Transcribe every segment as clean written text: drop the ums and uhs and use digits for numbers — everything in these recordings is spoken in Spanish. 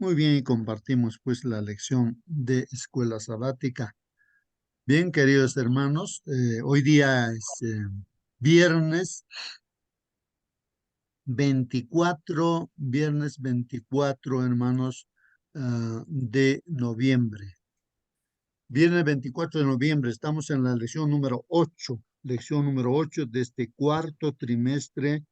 Muy bien, y compartimos pues la lección de escuela sabática. Bien, queridos hermanos, hoy día es viernes 24, hermanos, de noviembre. Viernes 24 de noviembre, estamos en la lección número 8 de este cuarto trimestre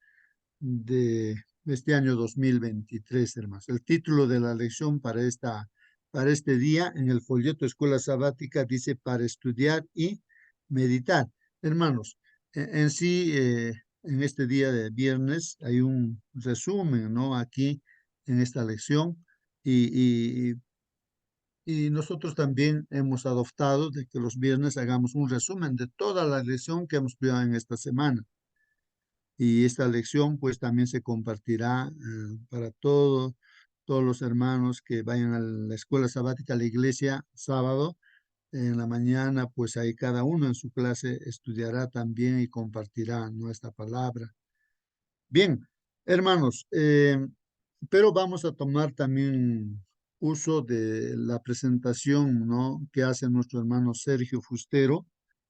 de este año 2023, hermanos. El título de la lección para este día en el folleto Escuela Sabática dice para estudiar y meditar. Hermanos, en sí, en este día de viernes hay un resumen, ¿no? Aquí en esta lección y, y, y nosotros también hemos adoptado de que los viernes hagamos un resumen de toda la lección que hemos estudiado en esta semana. Y esta lección pues también se compartirá para todos los hermanos que vayan a la escuela sabática, a la iglesia, sábado. En la mañana, pues ahí cada uno en su clase estudiará también y compartirá nuestra palabra. Bien, hermanos, pero vamos a tomar también uso de la presentación, ¿no? Que hace nuestro hermano Sergio Fustero,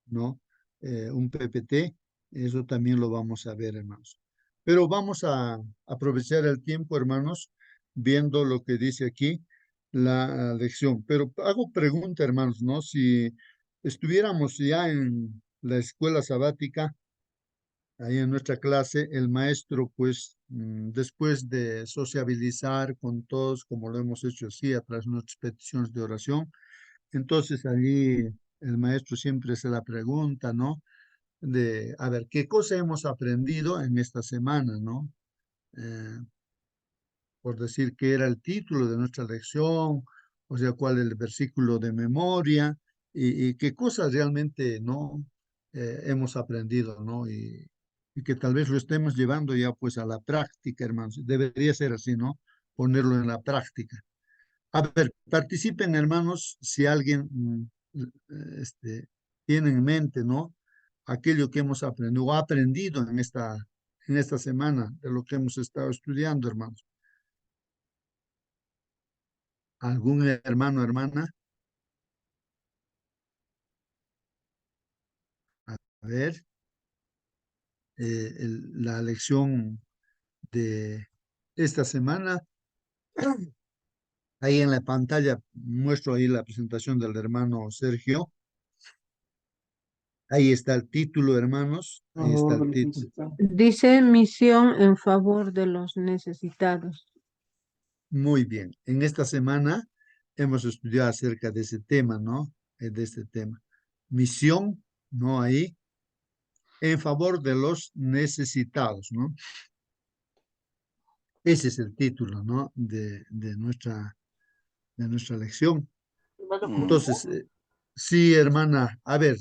¿no? Un PPT, eso también lo vamos a ver, hermanos. Pero vamos a aprovechar el tiempo, hermanos, viendo lo que dice aquí la lección. Pero hago pregunta, hermanos, ¿no? Si estuviéramos ya en la escuela sabática, ahí en nuestra clase, el maestro, pues, después de sociabilizar con todos, como lo hemos hecho así, a través de nuestras peticiones de oración, entonces allí el maestro siempre se la pregunta, ¿no? De, a ver, ¿qué cosa hemos aprendido en esta semana, ¿no? Eh, por decir qué era el título de nuestra lección, o sea, cuál es el versículo de memoria y qué cosas realmente no hemos aprendido, ¿no? Y que tal vez lo estemos llevando ya pues a la práctica, hermanos. Debería ser así, ¿no? Ponerlo en la práctica. A ver, participen, hermanos, si alguien tiene en mente, ¿no? Aquello que hemos aprendido o ha aprendido en esta semana de lo que hemos estado estudiando, hermanos. ¿Algún hermano, hermana? A ver, la lección de esta semana. Ahí en la pantalla muestro ahí la presentación del hermano Sergio. Ahí está el título, hermanos. Ahí está el título. Dice misión en favor de los necesitados. Muy bien. En esta semana hemos estudiado acerca de ese tema, ¿no? De este tema. Misión, ¿no? Ahí, en favor de los necesitados, ¿no? Ese es el título, ¿no? De nuestra lección. Hermano Entonces, Cristian, sí, hermana, a ver,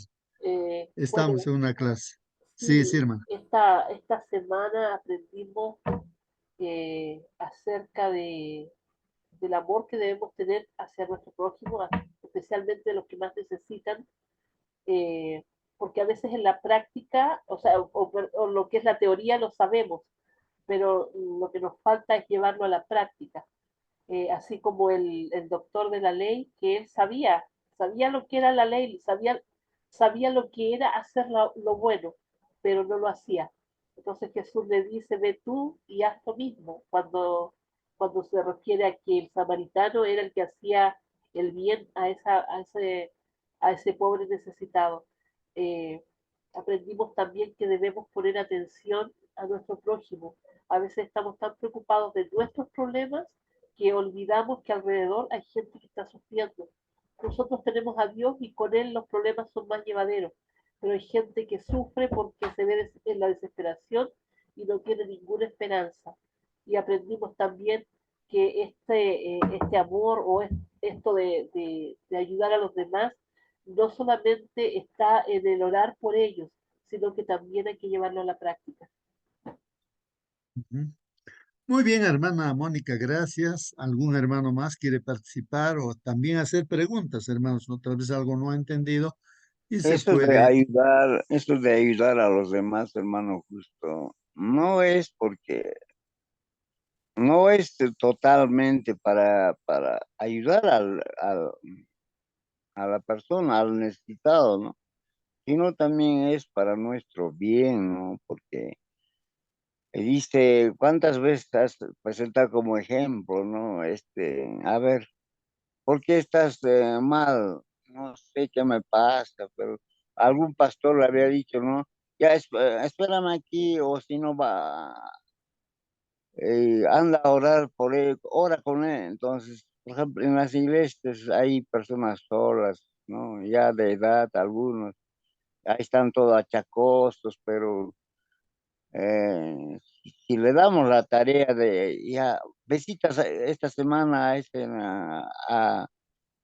estamos bueno, en una clase. Sí, sí, sí, hermana. esta semana aprendimos acerca del amor que debemos tener hacia nuestro prójimo, especialmente los que más necesitan, eh, porque a veces en la práctica, o sea, o lo que es la teoría lo sabemos, pero lo que nos falta es llevarlo a la práctica. Así como el doctor de la ley, que él sabía lo que era la ley, sabía lo que era hacer lo bueno, pero no lo hacía. Entonces Jesús le dice, ve tú y haz lo mismo, cuando se refiere a que el samaritano era el que hacía el bien a ese pobre necesitado. Eh, Aprendimos también que debemos poner atención a nuestro prójimo. A veces estamos tan preocupados de nuestros problemas que olvidamos que alrededor hay gente que está sufriendo. Nosotros tenemos a Dios y con Él los problemas son más llevaderos, pero hay gente que sufre porque se ve en la desesperación y no tiene ninguna esperanza. Y aprendimos también que este amor o esto de ayudar a los demás no solamente está en el orar por ellos, sino que también hay que llevarlo a la práctica. Ujú. Muy bien, hermana Mónica, gracias. ¿Algún hermano más quiere participar o también hacer preguntas, hermanos? ¿No? Tal vez algo no ha entendido y se puede. Eso de ayudar a los demás, hermano, justo, no es porque no es totalmente para ayudar a la persona, al necesitado, ¿no? Sino también es para nuestro bien, ¿no? Porque dice, ¿cuántas veces has presentado como ejemplo, ¿no? A ver, ¿por qué estás mal? No sé qué me pasa, pero algún pastor le había dicho, ¿no? Ya, espérame aquí, o si no va, anda a orar por él, ora con él. Entonces, por ejemplo, en las iglesias hay personas solas, ¿no? Ya de edad, algunos, ahí están todos achacosos, pero si le damos la tarea de, ya, visitas esta semana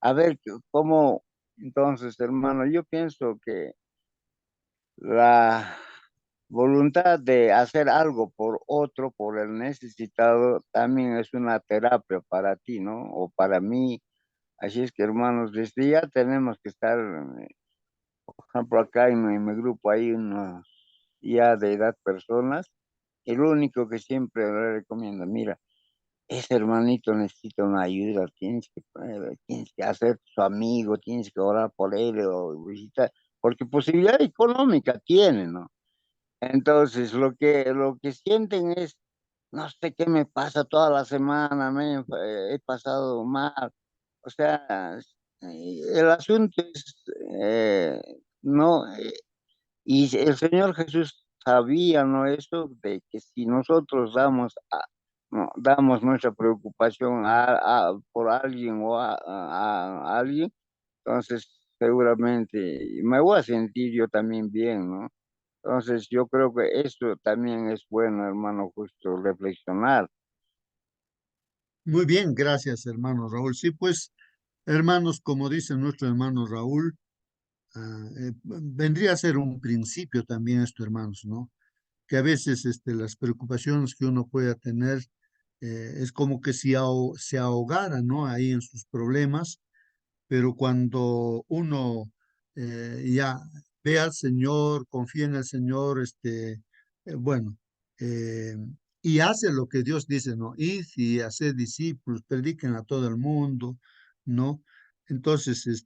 a ver cómo, entonces, hermano, yo pienso que la voluntad de hacer algo por otro, por el necesitado, también es una terapia para ti, ¿no? O para mí. Así es que, hermanos, desde ya tenemos que estar, por ejemplo, acá en mi grupo hay unos ya de edad personas, y lo único que siempre le recomiendo, mira, ese hermanito necesita una ayuda, tienes que hacer su amigo, tienes que orar por él o visitar, porque posibilidad económica tiene, ¿no? Entonces, lo que sienten es, no sé qué me pasa toda la semana, he pasado mal. O sea, el asunto es, no, y el Señor Jesús sabía, ¿no? Eso de que si nosotros no, damos nuestra preocupación por alguien o a alguien, entonces seguramente me voy a sentir yo también bien, ¿no? Entonces yo creo que esto también es bueno, hermano, justo reflexionar. Muy bien, gracias, hermano Raúl. Sí, pues, hermanos, como dice nuestro hermano Raúl, vendría a ser un principio también esto, hermanos, ¿no? Que a veces las preocupaciones que uno pueda tener es como que si se ahogara, ¿no? Ahí en sus problemas, pero cuando uno ya ve al Señor, confía en el Señor, bueno, eh, y hace lo que Dios dice, ¿no? Id y hacer discípulos, prediquen a todo el mundo, ¿no? Entonces,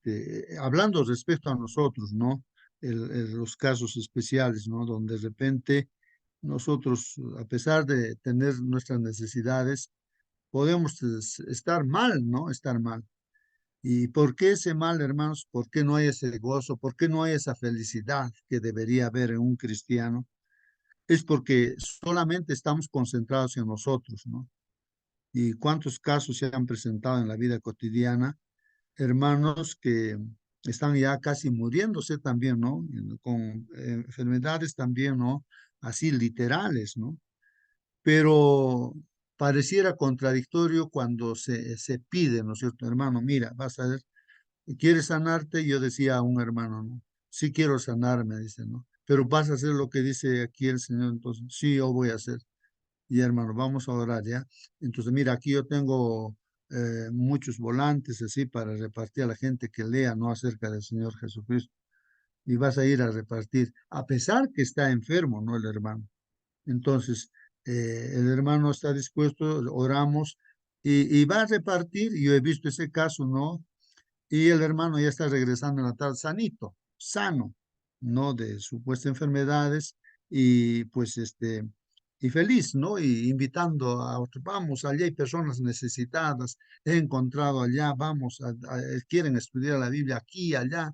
hablando respecto a nosotros, ¿no? Los casos especiales, ¿no? Donde de repente nosotros, a pesar de tener nuestras necesidades, podemos estar mal, ¿no? Estar mal. ¿Y por qué ese mal, hermanos? ¿Por qué no hay ese gozo? ¿Por qué no hay esa felicidad que debería haber en un cristiano? Es porque solamente estamos concentrados en nosotros, ¿no? ¿Y cuántos casos se han presentado en la vida cotidiana? Hermanos que están ya casi muriéndose también, ¿no? Con enfermedades también, ¿no? Así literales, ¿no? Pero pareciera contradictorio cuando se pide, ¿no es cierto, hermano? Mira, vas a ver, ¿quieres sanarte? Yo decía a un hermano, ¿no? Sí quiero sanarme, dice, ¿no? Pero vas a hacer lo que dice aquí el Señor, entonces, sí, yo voy a hacer. Y hermano, vamos a orar, ¿ya? Entonces, mira, aquí yo tengo muchos volantes así para repartir a la gente que lea, ¿no? Acerca del Señor Jesucristo. Y vas a ir a repartir, a pesar que está enfermo, ¿no? El hermano. Entonces, el hermano está dispuesto, oramos y va a repartir. Yo he visto ese caso, ¿no? Y el hermano ya está regresando en la tarde sanito, sano, ¿no? De supuestas enfermedades y pues y feliz, ¿no? Y invitando a otros, vamos, allá hay personas necesitadas, he encontrado allá, vamos, quieren estudiar la Biblia aquí, allá.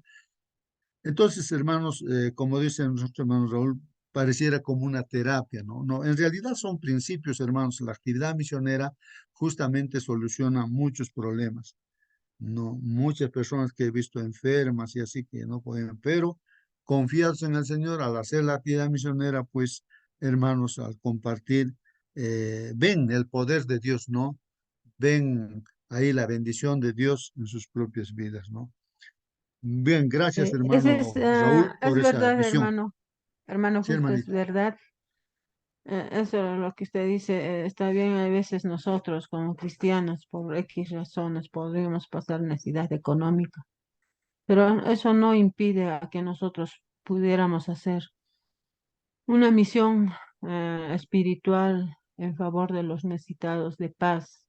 Entonces, hermanos, como dice nuestro hermano Raúl, pareciera como una terapia, ¿no? No, en realidad son principios, hermanos. La actividad misionera justamente soluciona muchos problemas. No, muchas personas que he visto enfermas y así que no pueden, pero confiados en el Señor al hacer la actividad misionera, pues, hermanos, al compartir, ven el poder de Dios, ¿no? Ven ahí la bendición de Dios en sus propias vidas, ¿no? Bien, gracias, Ese es, hermano Raúl, es por esa verdad, visión. hermano, Sí, justo es hermanito. verdad. Eso es lo que usted dice, está bien, a veces nosotros como cristianos, por X razones, podríamos pasar necesidad económica, pero eso no impide a que nosotros pudiéramos hacer una misión espiritual en favor de los necesitados de paz,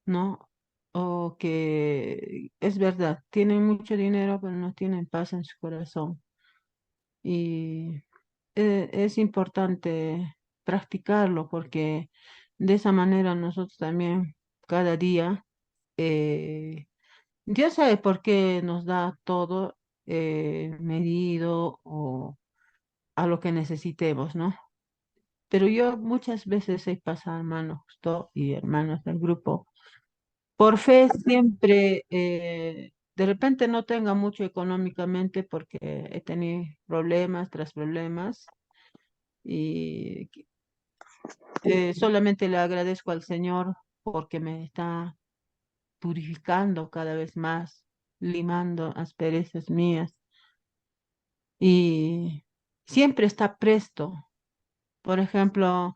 ¿no? O que es verdad, tienen mucho dinero, pero no tienen paz en su corazón. Y es importante practicarlo porque de esa manera nosotros también cada día, eh, Dios sabe por qué nos da todo medido o a lo que necesitemos, ¿no? Pero yo muchas veces he pasado, hermanos justo y hermanos del grupo, por fe siempre, de repente no tenga mucho económicamente porque he tenido problemas tras problemas y solamente le agradezco al Señor porque me está purificando cada vez más, limando asperezas mías y siempre está presto. Por ejemplo,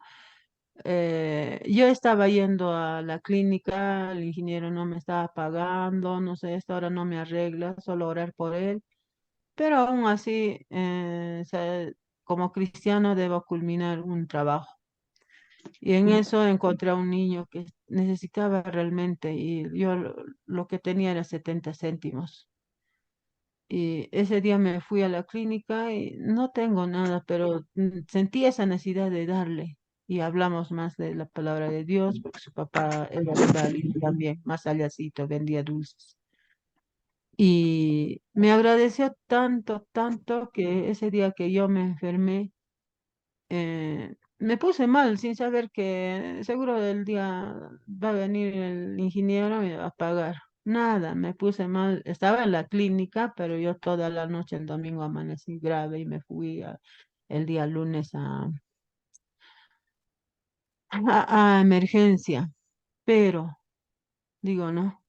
yo estaba yendo a la clínica, el ingeniero no me estaba pagando, no sé, esta hora no me arregla, solo orar por él, pero aún así, como cristiano debo culminar un trabajo. Y en eso encontré a un niño que necesitaba realmente y yo lo que tenía era 70 céntimos. Y ese día me fui a la clínica y no tengo nada, pero sentí esa necesidad de darle. Y hablamos más de la palabra de Dios, porque su papá era inválido también, más allácito, vendía dulces. Y me agradeció tanto, tanto que ese día que yo me enfermé, me puse mal sin saber que seguro el día va a venir el ingeniero y me va a pagar. Nada, me puse mal. Estaba en la clínica, pero yo toda la noche el domingo amanecí grave y me fui el día lunes a emergencia. Pero, digo, no,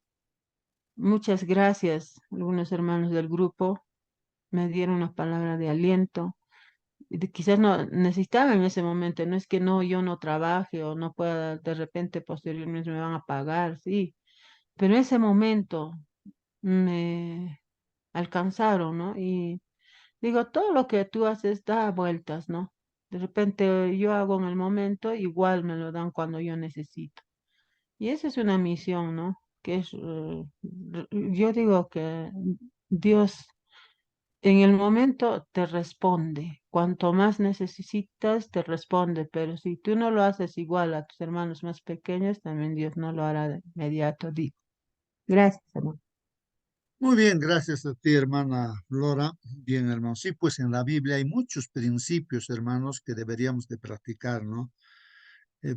muchas gracias. Algunos hermanos del grupo me dieron una palabra de aliento. Quizás no necesitaba en ese momento, no es que no, yo no trabaje o no pueda, de repente posteriormente me van a pagar, sí, pero en ese momento me alcanzaron, ¿no? Y digo, todo lo que tú haces da vueltas, ¿no? De repente yo hago en el momento, igual me lo dan cuando yo necesito. Y esa es una misión, ¿no? Que es, yo digo que Dios en el momento te responde. Cuanto más necesitas, te responde. Pero si tú no lo haces igual a tus hermanos más pequeños, también Dios no lo hará de inmediato. Digo. Gracias, hermano. Muy bien, gracias a ti, hermana Flora. Bien, hermano. Sí, pues en la Biblia hay muchos principios, hermanos, que deberíamos de practicar, ¿no?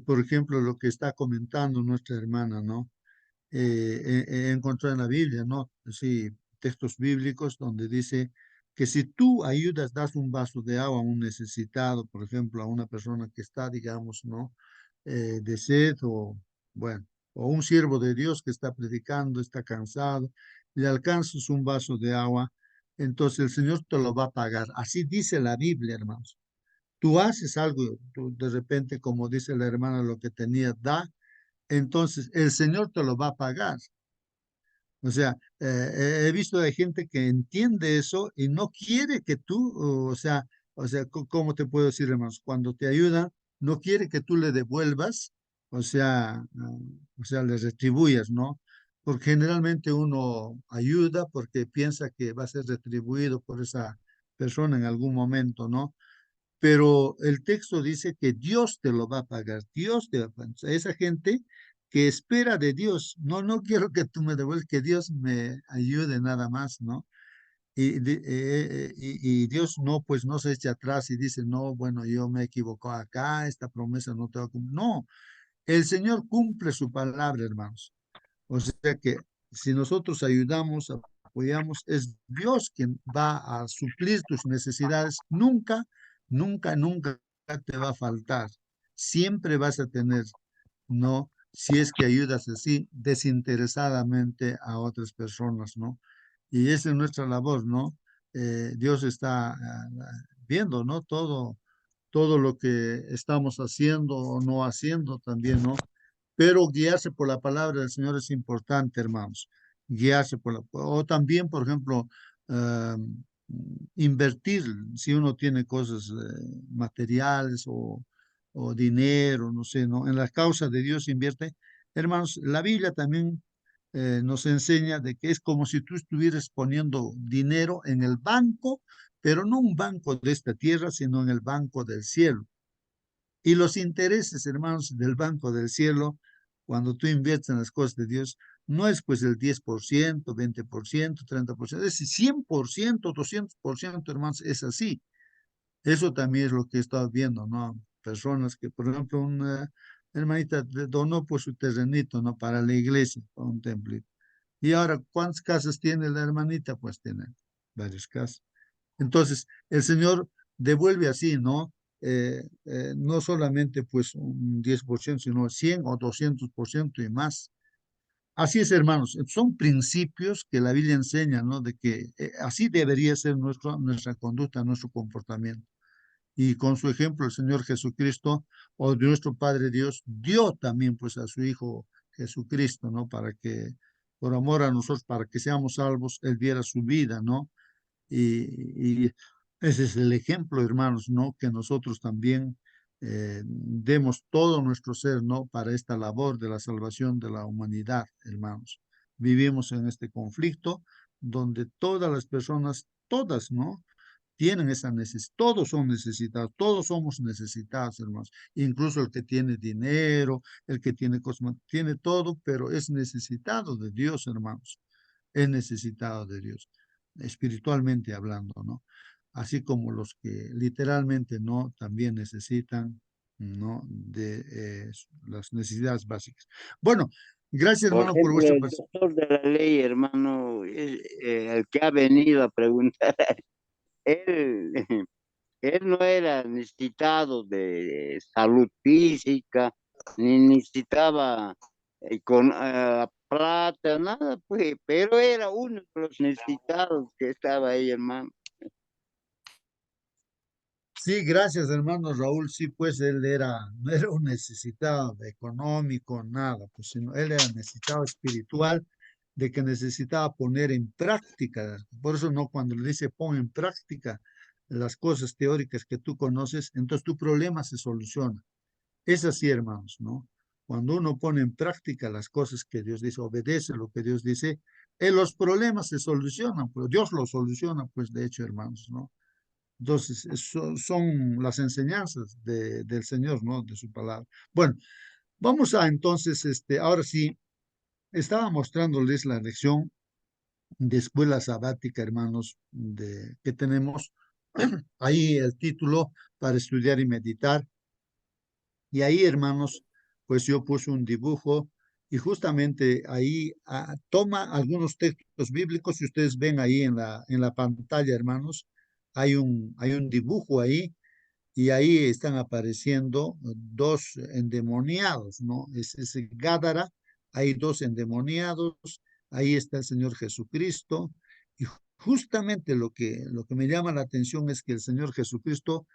Por ejemplo, lo que está comentando nuestra hermana, ¿no? He encontrado en la Biblia, ¿no? Sí, textos bíblicos donde dice que si tú ayudas, das un vaso de agua a un necesitado, por ejemplo, a una persona que está, digamos, ¿no? De sed o, bueno, o un siervo de Dios que está predicando, está cansado, le alcanzas un vaso de agua, entonces el Señor te lo va a pagar. Así dice la Biblia, hermanos. Tú haces algo, tú de repente, como dice la hermana, lo que tenía, da, entonces el Señor te lo va a pagar. O sea, he visto de gente que entiende eso y no quiere que tú, ¿cómo te puedo decir, hermanos? Cuando te ayudan, no quiere que tú le devuelvas, le retribuyas, ¿no? Porque generalmente uno ayuda porque piensa que va a ser retribuido por esa persona en algún momento, ¿no? Pero el texto dice que Dios te lo va a pagar, Dios te va a pagar. O sea, esa gente que espera de Dios, no, no quiero que tú me devuelvas, que Dios me ayude nada más, ¿no? Y Dios no, pues no se echa atrás y dice, no, bueno, yo me equivoco acá, esta promesa no te va a cumplir. No, el Señor cumple su palabra, hermanos. O sea que si nosotros ayudamos, apoyamos, es Dios quien va a suplir tus necesidades. Nunca, nunca, nunca te va a faltar. Siempre vas a tener, ¿no? Si es que ayudas así desinteresadamente a otras personas, ¿no? Y esa es nuestra labor, ¿no? Dios está viendo, ¿no? Todo lo que estamos haciendo o no haciendo también, ¿no? Pero guiarse por la palabra del Señor es importante, hermanos. Guiarse por la... O también, por ejemplo, ah, invertir, si uno tiene cosas materiales o dinero, no sé, ¿no? En la causa de Dios invierte. Hermanos, la Biblia también nos enseña de que es como si tú estuvieras poniendo dinero en el banco, pero no un banco de esta tierra, sino en el banco del cielo. Y los intereses, hermanos, del banco del cielo, cuando tú inviertes en las cosas de Dios, no es pues el 10%, 20%, 30%, es 100%, 200%, hermanos, es así. Eso también es lo que he estado viendo, ¿no? Personas que, por ejemplo, una hermanita donó pues su terrenito, ¿no? Para la iglesia, para un templito. Y ahora, ¿cuántas casas tiene la hermanita? Pues tiene varias casas. Entonces, el Señor devuelve así, ¿no? No solamente pues un 10%, sino 100 o 200% y más. Así es, hermanos, son principios que la Biblia enseña, ¿no? De que así debería ser nuestra conducta, nuestro comportamiento. Y con su ejemplo, el Señor Jesucristo, o nuestro Padre Dios, dio también pues a su Hijo Jesucristo, ¿no? Para que, por amor a nosotros, para que seamos salvos, Él diera su vida, ¿no? Y ese es el ejemplo, hermanos, ¿no? Que nosotros también demos todo nuestro ser, ¿no? Para esta labor de la salvación de la humanidad, hermanos. Vivimos en este conflicto donde todas las personas, todas, ¿no? Tienen esa necesidad, todos son necesitados, todos somos necesitados, hermanos. Incluso el que tiene dinero, el que tiene cosas, tiene todo, pero es necesitado de Dios, hermanos. Es necesitado de Dios, espiritualmente hablando, ¿no? Así como los que literalmente no, también necesitan, ¿no? De las necesidades básicas. Bueno, gracias, Por hermano, por ejemplo, vuestra el participación. doctor de la ley, hermano, es, el que ha venido a preguntar, él, él no era necesitado de salud física, ni necesitaba plata, nada, pues, pero era uno de los necesitados que estaba ahí, hermano. Sí, gracias, hermano Raúl. Sí, pues él era, no era un necesitado económico, nada, pues sino él era necesitado espiritual, de que necesitaba poner en práctica. Por eso no, cuando le dice pon en práctica las cosas teóricas que tú conoces, entonces tu problema se soluciona. Es así, hermanos, ¿no? Cuando uno pone en práctica las cosas que Dios dice, obedece lo que Dios dice, los problemas se solucionan, pues Dios los soluciona, pues de hecho, hermanos, ¿no? Entonces, son las enseñanzas del Señor, ¿no? De su palabra. Bueno, vamos a entonces, ahora sí, estaba mostrándoles la lección de escuela sabática, hermanos, que tenemos. Ahí el título para estudiar y meditar. Y ahí, hermanos, pues yo puse un dibujo y justamente ahí toma algunos textos bíblicos. Si ustedes ven ahí en la pantalla, hermanos, hay un dibujo ahí y ahí están apareciendo dos endemoniados, ¿no? Es Gádara, hay dos endemoniados, ahí está el Señor Jesucristo, y justamente lo que me llama la atención es que el Señor Jesucristo,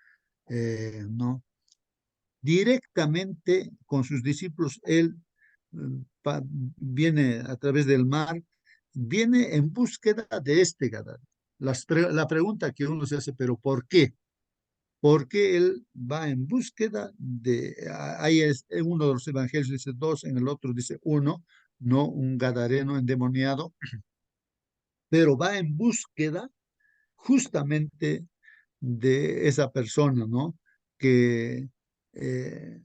¿no? Directamente con sus discípulos, él viene a través del mar, viene en búsqueda de este Gádara. La pregunta que uno se hace, pero ¿por qué? Porque él va en búsqueda ahí es, en uno de los evangelios dice dos, en el otro dice uno, no un gadareno endemoniado, pero va en búsqueda justamente de esa persona, ¿no? Que, eh,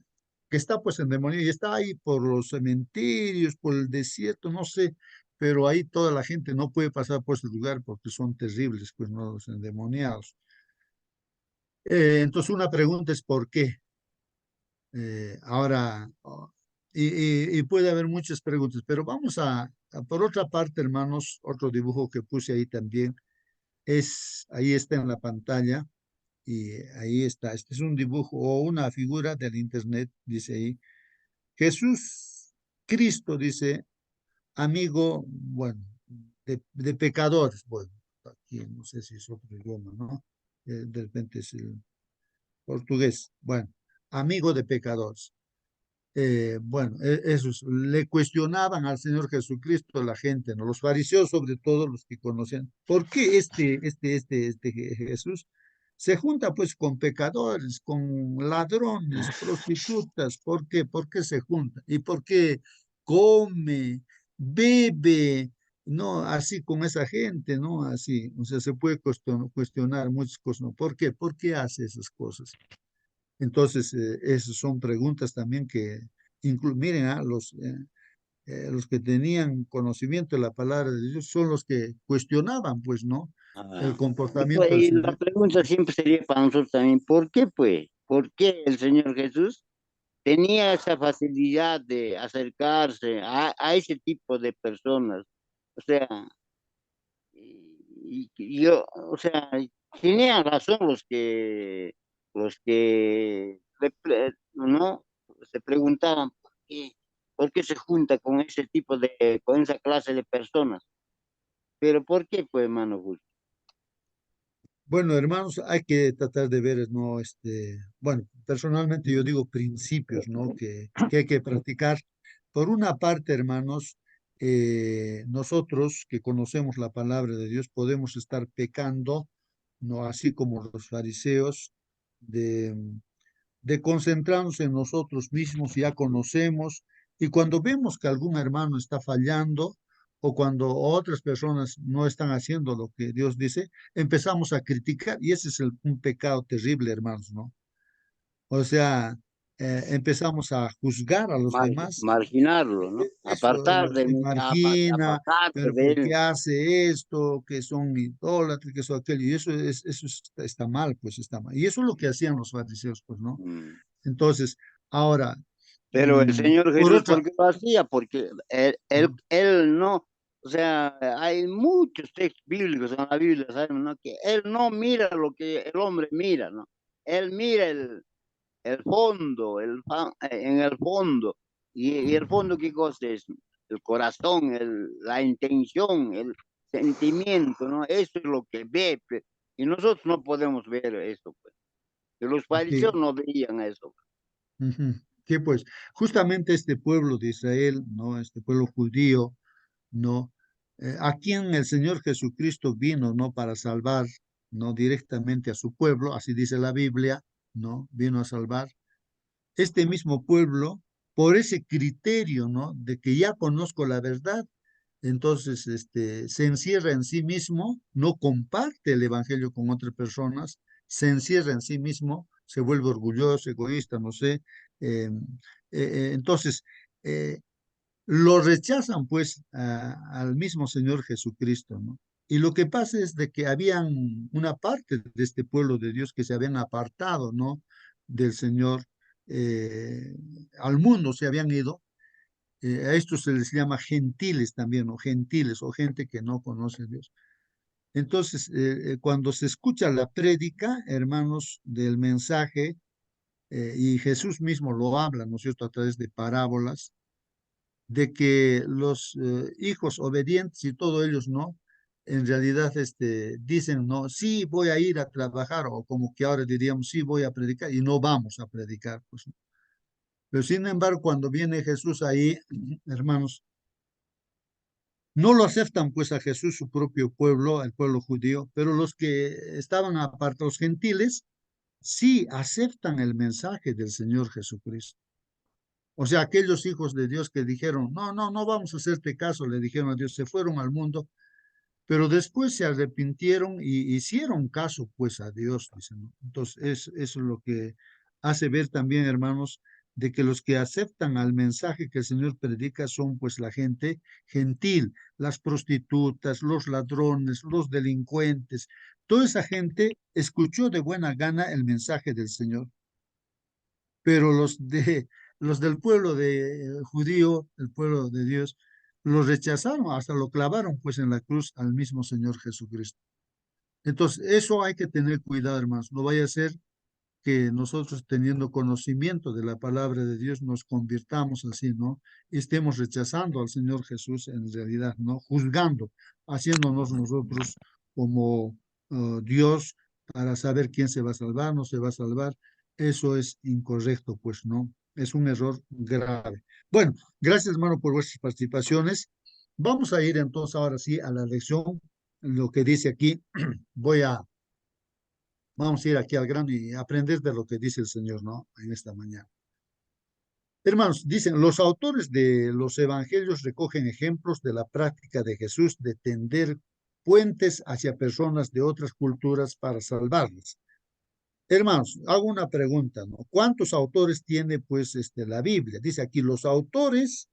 que está pues endemoniado y está ahí por los cementerios, por el desierto, no sé, pero ahí toda la gente no puede pasar por ese lugar porque son terribles, pues no los endemoniados. Entonces una pregunta es ¿por qué? Ahora, y puede haber muchas preguntas, pero vamos por otra parte, hermanos, otro dibujo que puse ahí también, ahí está en la pantalla, y ahí está, este es un dibujo o una figura del internet, dice ahí, Jesús, Cristo, dice, amigo, bueno, de pecadores, bueno, aquí no sé si es otro idioma, ¿no? De repente es el portugués, bueno, amigo de pecadores. Bueno, esos le cuestionaban al Señor Jesucristo la gente, ¿no? Los fariseos, sobre todo los que conocían, ¿por qué este Jesús se junta pues con pecadores, con ladrones, prostitutas. ¿Por qué? ¿Por qué se junta? ¿Y por qué come, bebe? No, así con esa gente, ¿no? Así, o sea, se puede cuestionar muchas cosas, ¿no? ¿Por qué? ¿Por qué hace esas cosas? Entonces, esas son preguntas también que, miren, los que tenían conocimiento de la palabra de Dios son los que cuestionaban, pues, ¿no? El Ah, comportamiento del y la Señor. pregunta siempre sería para nosotros también, ¿por qué pues? ¿Por qué el Señor Jesús tenía esa facilidad de acercarse a ese tipo de personas? O sea, y yo, o sea, tenían razón no se preguntaban por qué se junta con ese tipo con esa clase de personas. Pero ¿por qué, pues, hermano Julio? Bueno, hermanos, hay que tratar de ver, ¿no? Bueno, personalmente yo digo principios, ¿no? Que hay que practicar. Por una parte, hermanos, nosotros que conocemos la palabra de Dios podemos estar pecando, ¿no? Así como los fariseos, de concentrarnos en nosotros mismos, ya conocemos, y cuando vemos que algún hermano está fallando o cuando otras personas no están haciendo lo que Dios dice, empezamos a criticar, y ese es un pecado terrible, hermanos, ¿no? O sea, empezamos a juzgar a los demás. Marginarlo, ¿no? Eso se margina, Apartarse pero de ¿por él. qué hace esto? Que son idólatras, que eso, aquello. Y eso está mal, pues está mal. Y eso es lo que hacían los fariseos, pues, ¿no? Mm. Entonces, ahora, Pero el Señor por Jesús, otra, ¿por qué lo hacía? Porque ujú, él no, o sea, hay muchos textos bíblicos en la Biblia, ¿sabes? ¿No? Que él no mira lo que el hombre mira, ¿no? Él mira el fondo, en el fondo. Y el fondo, ¿qué cosa es? El corazón, la intención, el sentimiento, ¿no? Eso es lo que ve. Y nosotros no podemos ver eso, pues. Y los fariseos sí, no veían eso. ujú, sí, pues justamente este pueblo de Israel, ¿no? Este pueblo judío, ¿no? A quien el Señor Jesucristo vino, ¿no? Para salvar, ¿no? Directamente a su pueblo, así dice la Biblia, ¿no? Vino a salvar. Este mismo pueblo, por ese criterio, ¿no? De que ya conozco la verdad, entonces se encierra en sí mismo, no comparte el evangelio con otras personas, se encierra en sí mismo, se vuelve orgulloso, egoísta, no sé. eh, entonces, eh, lo rechazan pues al mismo Señor Jesucristo, ¿no? Y lo que pasa es de que habían una parte de este pueblo de Dios que se habían apartado, ¿no? Del Señor, eh, al mundo se habían ido. A estos se les llama gentiles también, o gentiles, o gente que no conoce a Dios. Entonces, cuando se escucha la prédica, hermanos, del mensaje, y Jesús mismo lo habla, ¿no es cierto?, a través de parábolas, de que los hijos obedientes y todos ellos no, en realidad dicen, no, sí voy a ir a trabajar, o como que ahora diríamos, sí voy a predicar, y no vamos a predicar, pues. ¿No? Pero sin embargo, cuando viene Jesús ahí, hermanos, no lo aceptan pues a Jesús, su propio pueblo, el pueblo judío, pero los que estaban apartados, los gentiles, sí aceptan el mensaje del Señor Jesucristo. O sea, aquellos hijos de Dios que dijeron, no, no, no vamos a hacerte caso, le dijeron a Dios, se fueron al mundo, pero después se arrepintieron y hicieron caso pues a Dios, dicen, ¿no? Entonces, eso es lo que hace ver también, hermanos, de que los que aceptan al mensaje que el Señor predica son pues la gente gentil, las prostitutas, los ladrones, los delincuentes, toda esa gente escuchó de buena gana el mensaje del Señor, pero los del pueblo judío, el pueblo de Dios, los rechazaron, hasta lo clavaron pues en la cruz al mismo Señor Jesucristo. Entonces, eso hay que tener cuidado, hermanos. No vaya a ser que nosotros, teniendo conocimiento de la palabra de Dios, nos convirtamos así, ¿no? Y estemos rechazando al Señor Jesús en realidad, ¿no? Juzgando, haciéndonos nosotros como Dios para saber quién se va a salvar, no se va a salvar. Eso es incorrecto, pues, ¿no? Es un error grave. Bueno, gracias, hermano, por vuestras participaciones. Vamos a ir entonces ahora sí a la lección, lo que dice aquí. Voy a Vamos a ir aquí al grano y aprender de lo que dice el Señor, ¿no? En esta mañana. Hermanos, dicen, los autores de los evangelios recogen ejemplos de la práctica de Jesús de tender puentes hacia personas de otras culturas para salvarlas. Hermanos, hago una pregunta, ¿no? ¿Cuántos autores tiene, pues, la Biblia? Dice aquí, los autores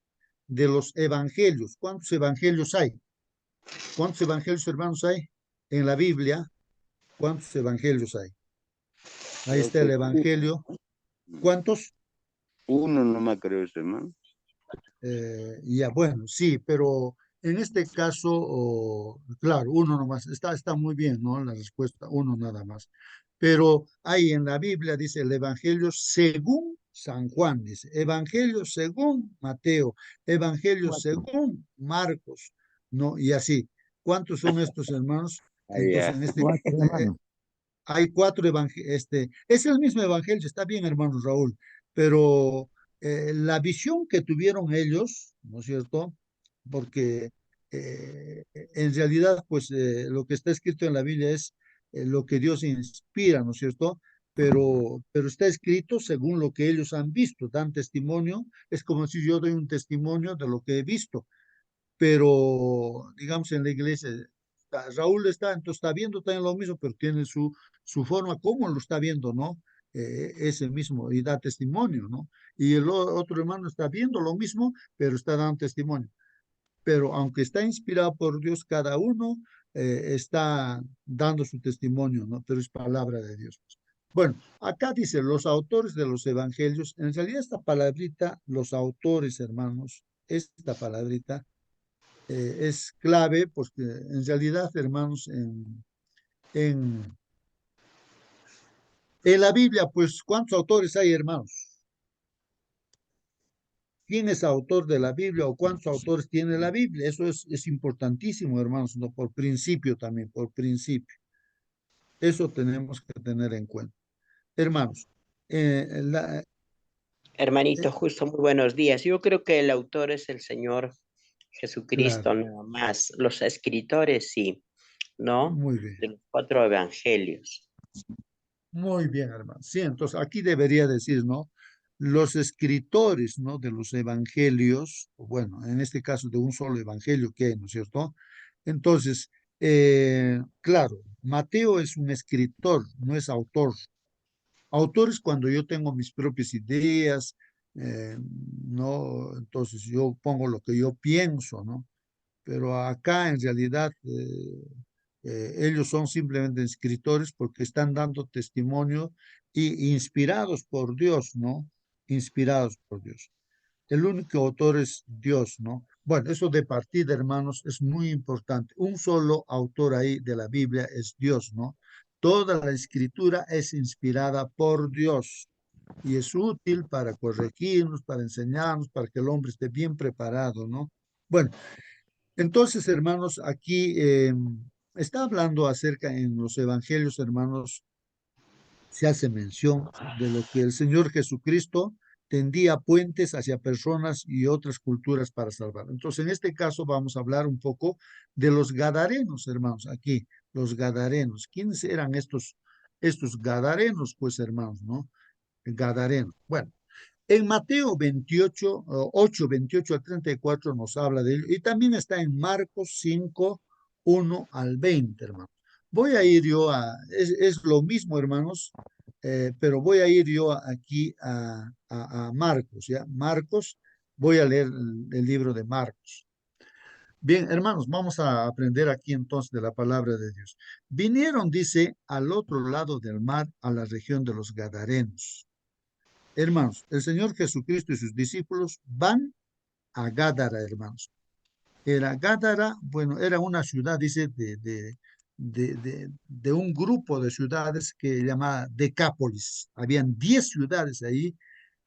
de los evangelios. ¿Cuántos evangelios hay? ¿Cuántos evangelios, hermanos, hay en la Biblia? ¿Cuántos evangelios hay? Ahí Creo está el que evangelio. ¿Cuántos? uno nomás creo, hermano. Ya, bueno, sí, pero en este caso, claro, uno nomás, está muy bien, ¿no? La respuesta, uno nada más. Pero ahí en la Biblia dice el Evangelio según San Juan, dice, Evangelio según Mateo, Evangelio según Marcos, ¿no? Y así. ¿Cuántos son estos hermanos? Ah, Entonces, ya. en Cuatro, hermano. hay cuatro evangelios, es el mismo evangelio, está bien, hermano Raúl, pero la visión que tuvieron ellos, ¿no es cierto? Porque en realidad, pues lo que está escrito en la Biblia es lo que Dios inspira, ¿no es cierto? Pero está escrito según lo que ellos han visto, dan testimonio, es como si yo doy un testimonio de lo que he visto, pero digamos en la iglesia, Raúl está, entonces está viendo también lo mismo, pero tiene su forma, cómo lo está viendo, ¿no? Ese mismo, y da testimonio, ¿no? Y el otro hermano está viendo lo mismo, pero está dando testimonio. Pero aunque está inspirado por Dios, cada uno está dando su testimonio, ¿no? Pero es palabra de Dios. Bueno, acá dice los autores de los evangelios, en realidad esta palabrita, los autores, hermanos, esta palabrita es clave porque en realidad, hermanos, en, en la Biblia, pues, ¿cuántos autores hay, hermanos? ¿Quién es autor de la Biblia o cuántos autores tiene la Biblia? Eso es importantísimo, hermanos, ¿no? Por principio también, por principio. Eso tenemos que tener en cuenta. Hermanos, la, Hermanito, justo muy buenos días. Yo creo que el autor es el Señor claro, Jesucristo, nada más. Los escritores, sí, ¿no? muy bien. De los cuatro evangelios. Muy bien, hermano. Sí, entonces aquí debería decir, ¿no? Los escritores, ¿no? De los evangelios, o bueno, en este caso de un solo evangelio que, ¿no es cierto? Entonces, claro, Mateo es un escritor, no es autor. Autor es cuando yo tengo mis propias ideas, ¿no? Entonces yo pongo lo que yo pienso, ¿no? Pero acá en realidad ellos son simplemente escritores porque están dando testimonio y inspirados por Dios, ¿no? Inspirados por Dios. El único autor es Dios, ¿no? Bueno, eso de partida, hermanos, es muy importante. Un solo autor ahí de la Biblia es Dios, ¿no? Toda la escritura es inspirada por Dios y es útil para corregirnos, para enseñarnos, para que el hombre esté bien preparado, ¿no? Bueno, entonces, hermanos, aquí está hablando acerca en los evangelios, hermanos, se hace mención de lo que el Señor Jesucristo tendía puentes hacia personas y otras culturas para salvar. Entonces, en este caso vamos a hablar un poco de los gadarenos, hermanos, aquí, los gadarenos. ¿Quiénes eran estos gadarenos, pues, hermanos, no? Gadarenos. Bueno, en Mateo 28, 8, 28 al 34 nos habla de ello. Y también está en Marcos 5, 1 al 20, hermanos. Voy a ir yo es lo mismo, hermanos, pero voy a ir yo aquí a Marcos, ¿ya? Marcos, voy a leer el libro de Marcos. Bien, hermanos, vamos a aprender aquí entonces de la palabra de Dios. Vinieron, dice, al otro lado del mar, a la región de los Gadarenos. Hermanos, el Señor Jesucristo y sus discípulos van a Gádara, hermanos. Era Gádara, bueno, era una ciudad, dice, de un grupo de ciudades que llamaba Decápolis. Habían 10 ciudades ahí,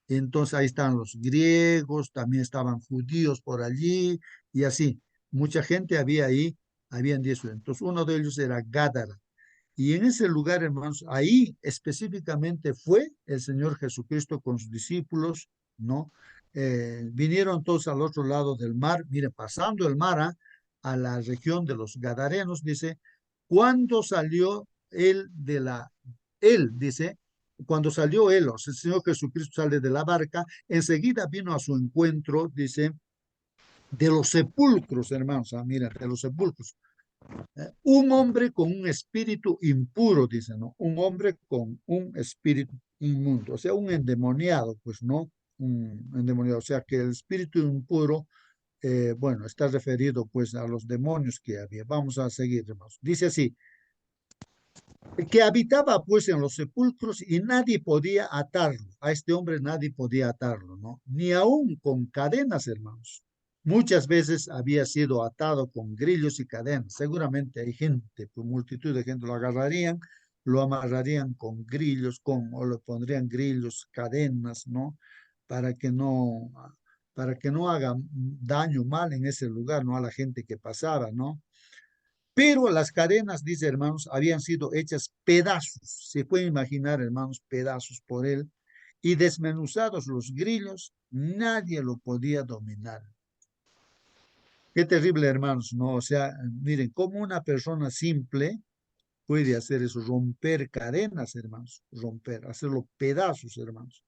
entonces ahí estaban los griegos, también estaban judíos por allí, y así. Mucha gente había ahí, habían 10 ciudades. Entonces uno de ellos era Gádara. Y en ese lugar, hermanos, ahí específicamente fue el Señor Jesucristo con sus discípulos, ¿no? Vinieron todos al otro lado del mar, mire, pasando el mar a la región de los Gadarenos, dice, cuando salió él de la él, dice, cuando salió él, o sea, el Señor Jesucristo sale de la barca, enseguida vino a su encuentro, dice, de los sepulcros, hermanos, mira, de los sepulcros. Un hombre con un espíritu impuro, dice, ¿no? Un hombre con un espíritu inmundo, o sea, un endemoniado, pues, ¿no? Un endemoniado, o sea, que el espíritu impuro, bueno, está referido, pues, a los demonios que había. Vamos a seguir, hermanos. Dice así, que habitaba, pues, en los sepulcros y nadie podía atarlo. A este hombre nadie podía atarlo, ¿no? Ni aún con cadenas, hermanos. Muchas veces había sido atado con grillos y cadenas. Seguramente hay gente, pues multitud de gente lo agarrarían, lo amarrarían con grillos, o le pondrían grillos, cadenas, ¿no? Para que no, para que no haga daño mal en ese lugar, ¿no? A la gente que pasaba, ¿no? Pero las cadenas, dice hermanos, habían sido hechas pedazos. Se puede imaginar, hermanos, pedazos por él. Y desmenuzados los grillos, nadie lo podía dominar. Qué terrible, hermanos, ¿no? O sea, miren, cómo una persona simple puede hacer eso, romper cadenas, hermanos, romper, hacerlo pedazos, hermanos.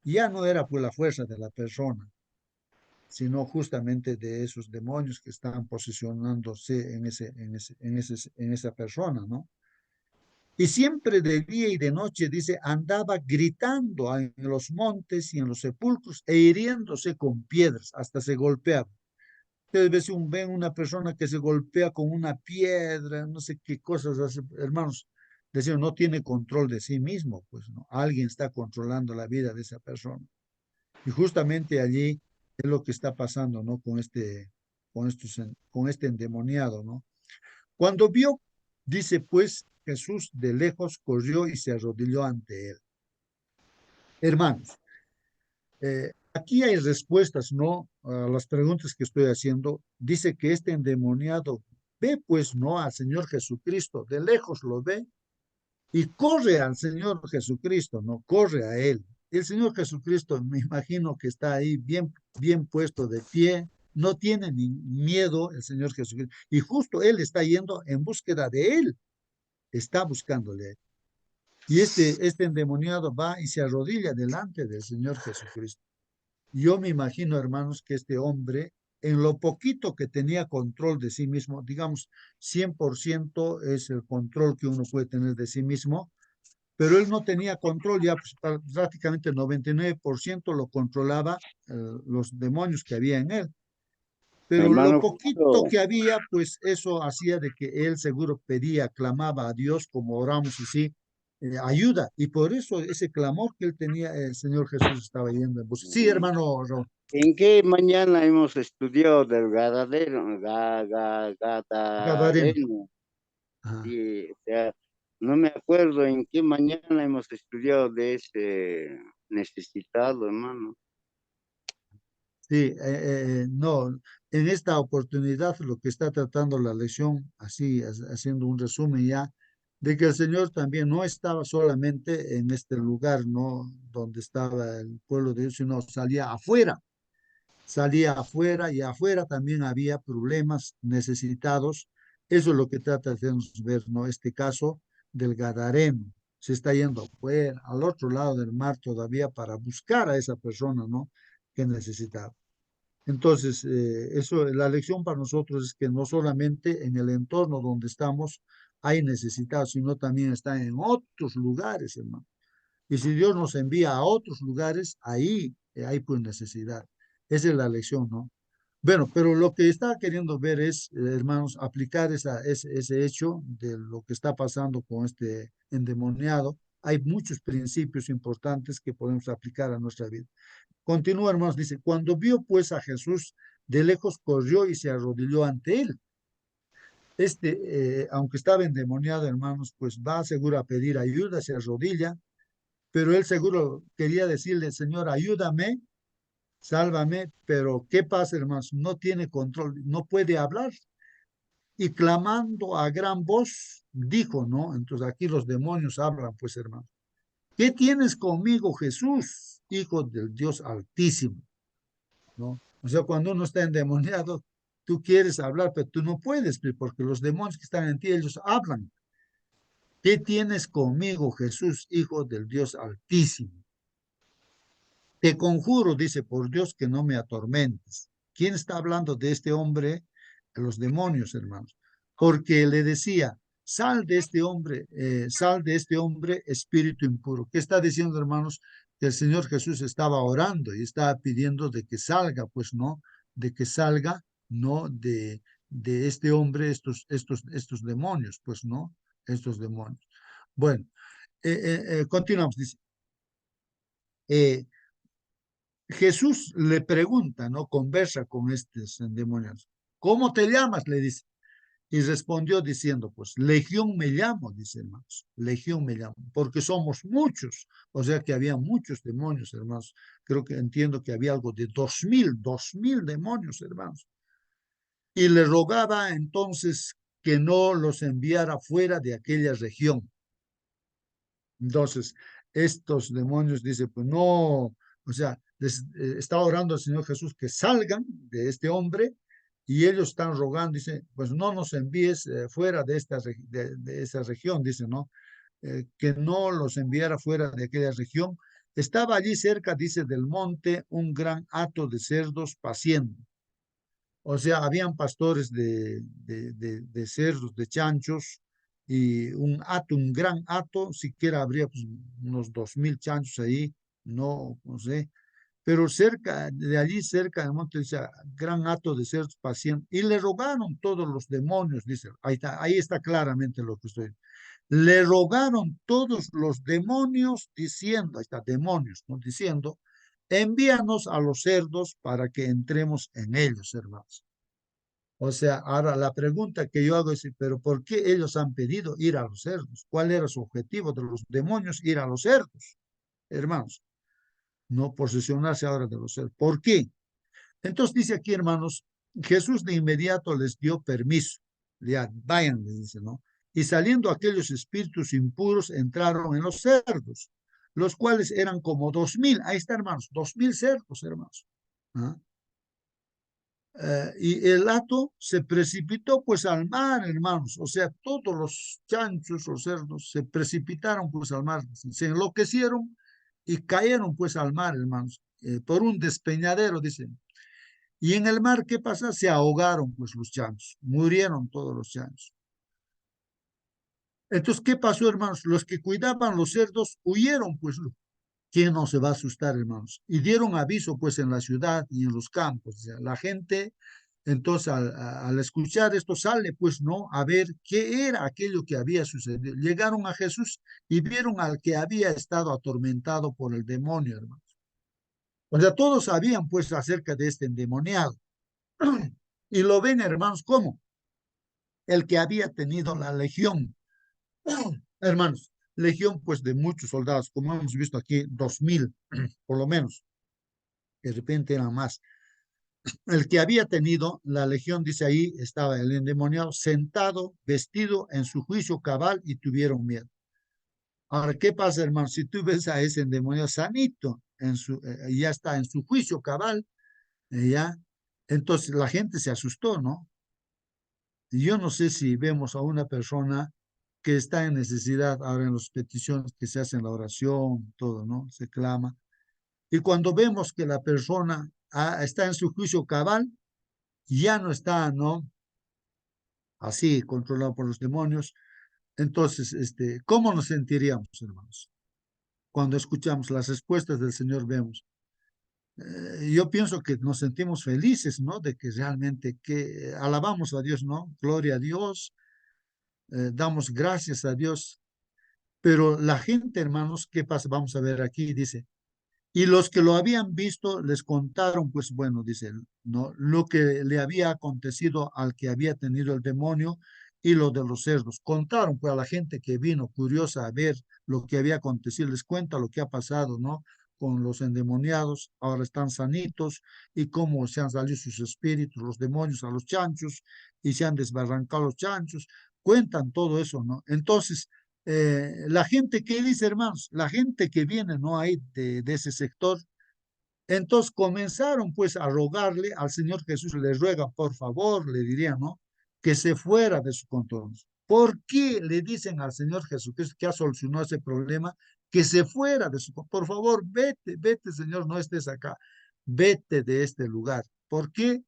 Ya no era por la fuerza de la persona, sino justamente de esos demonios que estaban posicionándose en esa persona, ¿no? Y siempre de día y de noche, dice, andaba gritando en los montes y en los sepulcros e hiriéndose con piedras, hasta se golpeaba. Ustedes ven una persona que se golpea con una piedra, no sé qué cosas hace, hermanos, decir, no tiene control de sí mismo, pues, ¿no? Alguien está controlando la vida de esa persona. Y justamente allí es lo que está pasando, ¿no? Con este endemoniado, ¿no? Cuando vio, dice, pues, Jesús de lejos corrió y se arrodilló ante él. Hermanos, aquí hay respuestas, ¿no? A las preguntas que estoy haciendo. Dice que este endemoniado ve, pues, ¿no? Al Señor Jesucristo, de lejos lo ve y corre al Señor Jesucristo, ¿no? Corre a él. El Señor Jesucristo, me imagino que está ahí bien puesto de pie, no tiene ni miedo el Señor Jesucristo. Y justo él está yendo en búsqueda de él, está buscándole. Y este endemoniado va y se arrodilla delante del Señor Jesucristo. Yo me imagino, hermanos, que este hombre, en lo poquito que tenía control de sí mismo, digamos, 100% es el control que uno puede tener de sí mismo, pero él no tenía control, ya pues, prácticamente el 99% lo controlaba los demonios que había en él. Pero lo Hermano, poquito justo, que había, pues eso hacía de que él seguro pedía, clamaba a Dios, como oramos así, ayuda. Y por eso ese clamor que él tenía, el Señor Jesús estaba yendo en busca. Sí, hermano Ron. ¿en qué mañana hemos estudiado del Gadareno. Gadareno? Ajá. Sí, o sea, no me acuerdo en qué mañana hemos estudiado de ese necesitado, hermano. Sí, no, en esta oportunidad lo que está tratando la lección, así haciendo un resumen ya, de que el Señor también no estaba solamente en este lugar, ¿no? Donde estaba el pueblo de Dios, sino salía afuera y afuera también había problemas necesitados. Eso es lo que trata de hacernos ver, ¿no? Este caso del Gadareno. Se está yendo afuera, al otro lado del mar todavía para buscar a esa persona, ¿no? Que necesitaba. Entonces, eso, la lección para nosotros es que no solamente en el entorno donde estamos hay necesidad, sino también está en otros lugares, hermano. Y si Dios nos envía a otros lugares, ahí hay pues necesidad. Esa es la lección, ¿no? Bueno, pero lo que está queriendo ver es, hermanos, aplicar ese hecho de lo que está pasando con este endemoniado. Hay muchos principios importantes que podemos aplicar a nuestra vida. Continúa, hermanos, dice, cuando vio pues a Jesús de lejos, corrió y se arrodilló ante él. Aunque estaba endemoniado, hermanos, pues va seguro a pedir ayuda, se arrodilla, pero él seguro quería decirle, Señor, ayúdame, sálvame, pero ¿qué pasa, hermanos? No tiene control, no puede hablar. Y clamando a gran voz, dijo, ¿no? Entonces aquí los demonios hablan, pues, hermanos. ¿Qué tienes conmigo, Jesús, Hijo del Dios Altísimo? ¿No? O sea, cuando uno está endemoniado, tú quieres hablar, pero tú no puedes, porque los demonios que están en ti, ellos hablan. ¿qué tienes conmigo, Jesús, Hijo del Dios Altísimo? Te conjuro, dice, por Dios, que no me atormentes. ¿Quién está hablando de este hombre? Los demonios, hermanos. Porque le decía, sal de este hombre, espíritu impuro. ¿Qué está diciendo, hermanos? Que el Señor Jesús estaba orando y estaba pidiendo de que salga, pues no, de que salga, no, de este hombre, estos demonios, pues no, estos demonios. Bueno, continuamos, dice. Jesús le pregunta, ¿no? Conversa con estos demonios. ¿Cómo te llamas? Le dice. Y respondió diciendo, pues, Legión me llamo, dice, hermanos. Legión me llamo, porque somos muchos. O sea que había muchos demonios, hermanos. Creo que entiendo que había algo de 2000 demonios, hermanos. Y le rogaba entonces que no los enviara fuera de aquella región. Entonces, estos demonios dicen, pues no, o sea, está orando al Señor Jesús que salgan de este hombre y ellos están rogando, dice, pues no nos envíes fuera de esa región, dice, ¿no? Que no los enviara fuera de aquella región. Estaba allí cerca, dice, del monte un gran hato de cerdos paciendo. O sea, habían pastores de cerdos, de chanchos, y un gran hato, siquiera habría pues, unos 2000 chanchos ahí, no sé, pero cerca, de allí cerca del monte, dice, gran hato de cerdos pacientes, y le rogaron todos los demonios, dice, ahí está claramente lo que estoy. Le rogaron todos los demonios diciendo, ahí está, demonios, ¿no? Diciendo, envíanos a los cerdos para que entremos en ellos, hermanos. O sea, ahora la pregunta que yo hago es, pero ¿por qué ellos han pedido ir a los cerdos? ¿Cuál era su objetivo de los demonios ir a los cerdos? Hermanos, no posesionarse ahora de los cerdos. ¿Por qué? Entonces dice aquí, hermanos, Jesús de inmediato les dio permiso. Ya, vayan, les dice, ¿no? Y saliendo aquellos espíritus impuros, entraron en los cerdos, los cuales eran como 2000. Ahí está, hermanos, 2000 cerdos, hermanos. ¿Ah? Y el hato se precipitó pues al mar, hermanos. O sea, todos los chanchos, los cerdos, se precipitaron pues al mar, se enloquecieron y cayeron pues al mar, hermanos, por un despeñadero, dicen. Y en el mar, ¿qué pasa? Se ahogaron pues los chanchos, murieron todos los chanchos. Entonces, ¿qué pasó, hermanos? Los que cuidaban los cerdos huyeron, pues, ¿quién no se va a asustar, hermanos? Y dieron aviso, pues, en la ciudad y en los campos. O sea, la gente, entonces, al escuchar esto, sale, pues, ¿no? A ver qué era aquello que había sucedido. Llegaron a Jesús y vieron al que había estado atormentado por el demonio, hermanos. O sea, todos sabían, pues, acerca de este endemoniado. Y lo ven, hermanos, ¿cómo? El que había tenido la legión. Hermanos, legión, pues, de muchos soldados, como hemos visto aquí, 2000, por lo menos. De repente eran más. El que había tenido la legión, dice ahí, estaba el endemoniado sentado, vestido en su juicio cabal y tuvieron miedo. Ahora, ¿qué pasa, hermano? Si tú ves a ese endemoniado sanito, ya está en su juicio cabal, ya, entonces la gente se asustó, ¿no? Y yo no sé si vemos a una persona que está en necesidad, ahora en las peticiones que se hacen, la oración, todo, ¿no? Se clama. Y cuando vemos que la persona está en su juicio cabal, ya no está, ¿no? Así, controlado por los demonios. Entonces, ¿cómo nos sentiríamos, hermanos? Cuando escuchamos las respuestas del Señor, vemos. Yo pienso que nos sentimos felices, ¿no? De que realmente que alabamos a Dios, ¿no? Gloria a Dios, damos gracias a Dios. Pero la gente, hermanos, ¿qué pasa? Vamos a ver aquí, dice. Y los que lo habían visto les contaron, pues bueno, dice, ¿no? Lo que le había acontecido al que había tenido el demonio y lo de los cerdos. Contaron pues a la gente que vino curiosa a ver lo que había acontecido, les cuenta lo que ha pasado, ¿no? Con los endemoniados, ahora están sanitos y cómo se han salido sus espíritus, los demonios a los chanchos y se han desbarrancado los chanchos. Cuentan todo eso, ¿no? Entonces, la gente que dice, hermanos, la gente que viene, ¿no? Ahí de ese sector, entonces comenzaron pues a rogarle al Señor Jesús, le ruega, por favor, le diría, ¿no? Que se fuera de su control. ¿Por qué le dicen al Señor Jesucristo que ha solucionado ese problema que se fuera de su... Por favor, vete, vete, Señor, no estés acá. Vete de este lugar. ¿Por qué?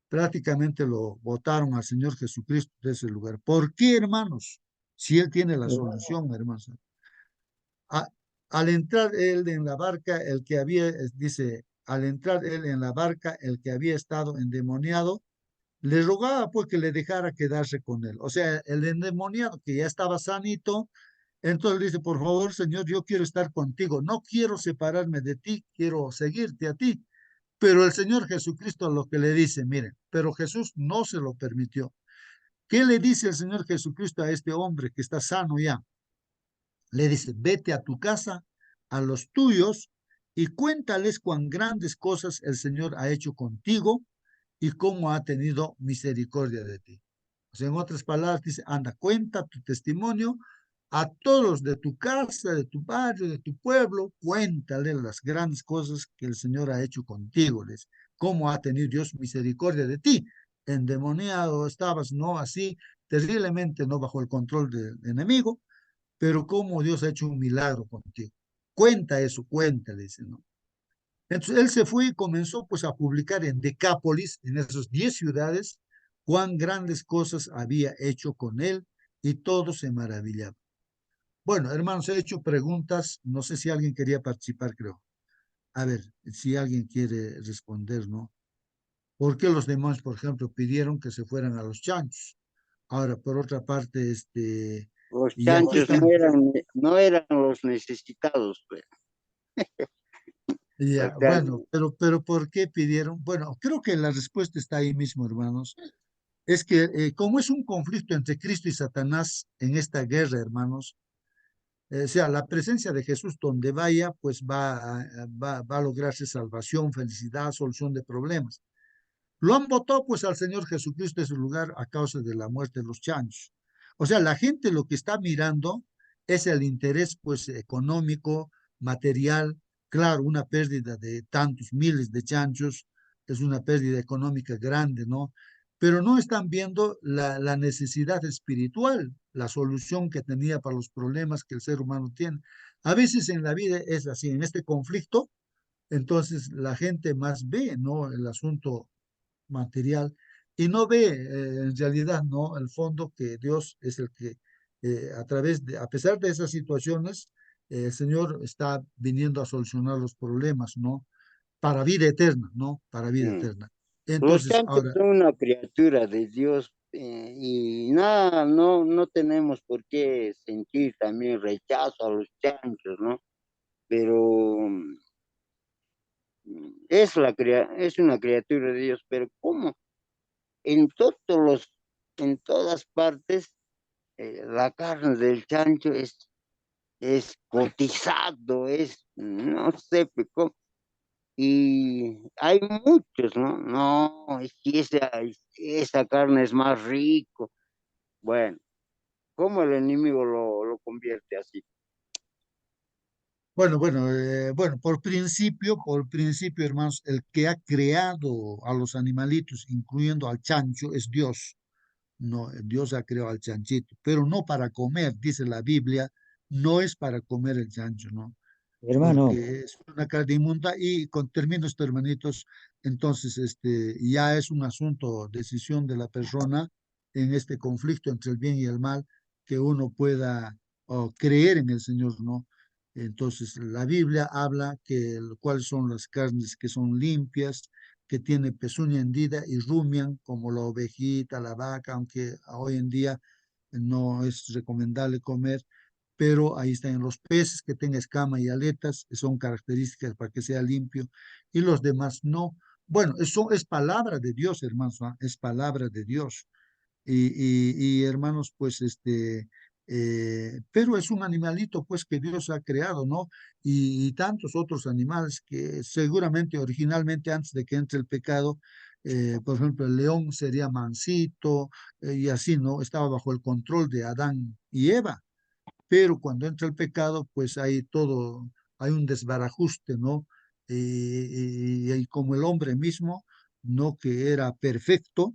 Prácticamente lo botaron al Señor Jesucristo de ese lugar. ¿Por qué, hermanos? Si Él tiene la solución, hermanos. A- Al entrar él en la barca, el que había, dice, al entrar él en la barca, el que había estado endemoniado, le rogaba pues que le dejara quedarse con él. O sea, el endemoniado que ya estaba sanito, entonces dice, por favor, Señor, yo quiero estar contigo, no quiero separarme de ti, quiero seguirte a ti. Pero el Señor Jesucristo lo que le dice, miren, pero Jesús no se lo permitió. ¿Qué le dice el Señor Jesucristo a este hombre que está sano ya? Le dice, vete a tu casa, a los tuyos, y cuéntales cuán grandes cosas el Señor ha hecho contigo y cómo ha tenido misericordia de ti. O sea, en otras palabras, dice, anda, cuenta tu testimonio a todos de tu casa, de tu barrio, de tu pueblo, cuéntale las grandes cosas que el Señor ha hecho contigo, les, cómo ha tenido Dios misericordia de ti. Endemoniado estabas, no así, terriblemente, no bajo el control del enemigo, pero cómo Dios ha hecho un milagro contigo. Cuenta eso, cuéntale, dice, ¿no? Entonces él se fue y comenzó pues a publicar en Decápolis, en esas 10 ciudades, cuán grandes cosas había hecho con él y todos se maravillaban. Bueno, hermanos, he hecho preguntas, no sé si alguien quería participar, creo. A ver, si alguien quiere responder, ¿no? ¿Por qué los demonios, por ejemplo, pidieron que se fueran a los chanchos? Ahora, por otra parte, Los ya que chanchos estamos, no eran los necesitados, pues. O ya, sea, bueno, pero ¿por qué pidieron? Bueno, creo que la respuesta está ahí mismo, hermanos. Es que como es un conflicto entre Cristo y Satanás en esta guerra, hermanos, o sea, la presencia de Jesús donde vaya, pues va a lograrse salvación, felicidad, solución de problemas. Lo han votado pues al Señor Jesucristo en su lugar a causa de la muerte de los chanchos. O sea, la gente lo que está mirando es el interés pues económico, material. Claro, una pérdida de tantos miles de chanchos es una pérdida económica grande, ¿no? Pero no están viendo la necesidad espiritual, la solución que tenía para los problemas que el ser humano tiene. A veces en la vida es así, en este conflicto, entonces la gente más ve, ¿no? El asunto material y no ve en realidad no el fondo que Dios es el que a través de, a pesar de esas situaciones, el Señor está viniendo a solucionar los problemas, ¿no? Para vida eterna, ¿no? Para vida mm, eterna. los Entonces, chanchos ahora, son una criatura de Dios, y nada, no tenemos por qué sentir también rechazo a los chanchos, ¿no? Pero es una criatura de Dios, pero ¿cómo? En todos en todas partes, la carne del chancho es cotizado, no sé, cómo. Y hay muchos, ¿no? No, es que esa carne es más rico. Bueno, ¿cómo el enemigo lo convierte así? bueno, por principio, hermanos, el que ha creado a los animalitos, incluyendo al chancho, es Dios. No, Dios ha creado al chanchito, pero no para comer, dice la Biblia, no es para comer el chancho, ¿no? Hermano, Porque es una carne inmunda y con termino esto, hermanitos, entonces ya es un asunto, decisión de la persona en este conflicto entre el bien y el mal, que uno pueda creer en el Señor, ¿no? Entonces, la Biblia habla que cuáles son las carnes que son limpias, que tienen pezuña hendida y rumian, como la ovejita, la vaca, aunque hoy en día no es recomendable comer, pero ahí están los peces que tengan escama y aletas, son características para que sea limpio, y los demás no. Bueno, eso es palabra de Dios, hermanos, ¿ah? Es palabra de Dios. Y hermanos, pues pero es un animalito pues que Dios ha creado, ¿no? Y tantos otros animales que seguramente originalmente antes de que entre el pecado, por ejemplo, el león sería mansito y así, ¿no? Estaba bajo el control de Adán y Eva, pero cuando entra el pecado, pues hay todo, hay un desbarajuste, ¿no? Y como el hombre mismo, no que era perfecto,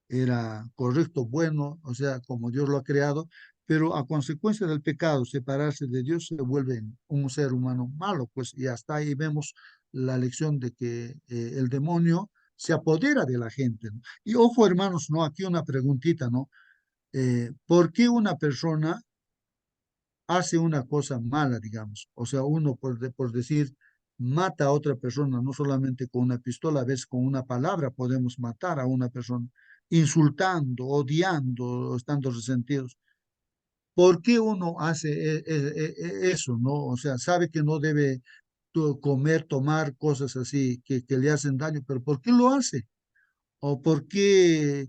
era correcto, bueno, o sea, como Dios lo ha creado, pero a consecuencia del pecado, separarse de Dios, se vuelve un ser humano malo, pues, y hasta ahí vemos la lección de que el demonio se apodera de la gente, ¿no? Y ojo, hermanos, ¿no? Aquí una preguntita, ¿no? ¿Por qué una persona hace una cosa mala, digamos? O sea, uno, por decir, mata a otra persona, no solamente con una pistola, a veces con una palabra podemos matar a una persona, insultando, odiando, estando resentidos. ¿Por qué uno hace eso, no? O sea, sabe que no debe comer, tomar cosas así que le hacen daño, pero ¿por qué lo hace? ¿O por qué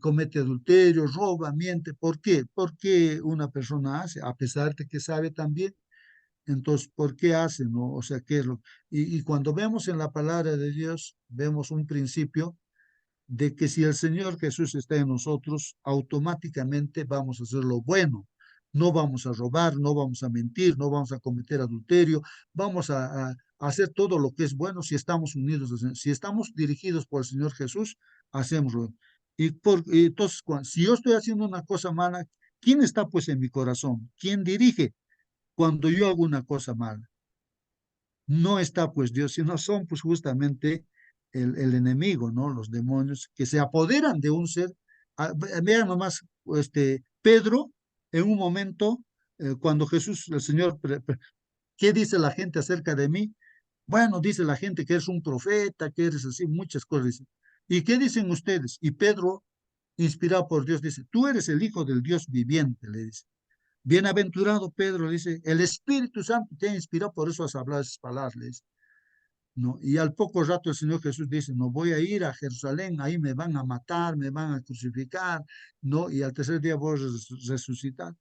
comete adulterio, roba, miente? ¿Por qué? ¿Por qué una persona hace? A pesar de que sabe también. Entonces, ¿por qué hace, no? O sea, ¿qué es lo? Y cuando vemos en la palabra de Dios, vemos un principio de que si el Señor Jesús está en nosotros, automáticamente vamos a hacer lo bueno. No vamos a robar, no vamos a mentir, no vamos a cometer adulterio, vamos a hacer todo lo que es bueno si estamos unidos, si estamos dirigidos por el Señor Jesús, hacemoslo. Y entonces, si yo estoy haciendo una cosa mala, ¿quién está pues en mi corazón? ¿Quién dirige cuando yo hago una cosa mala? No está pues Dios, sino son pues justamente el enemigo, ¿no? Los demonios que se apoderan de un ser. Vean nomás, Pedro, en un momento, cuando Jesús, el Señor, ¿qué dice la gente acerca de mí? Bueno, dice la gente que eres un profeta, que eres así, muchas cosas. Dice. ¿Y qué dicen ustedes? Y Pedro, inspirado por Dios, dice, tú eres el Hijo del Dios viviente, le dice. Bienaventurado Pedro, dice, el Espíritu Santo te ha inspirado, por eso has hablado esas palabras, le dice. ¿No? Y al poco rato el Señor Jesús dice, no voy a ir a Jerusalén, ahí me van a matar, me van a crucificar, ¿no? Y al tercer día voy a resucitar.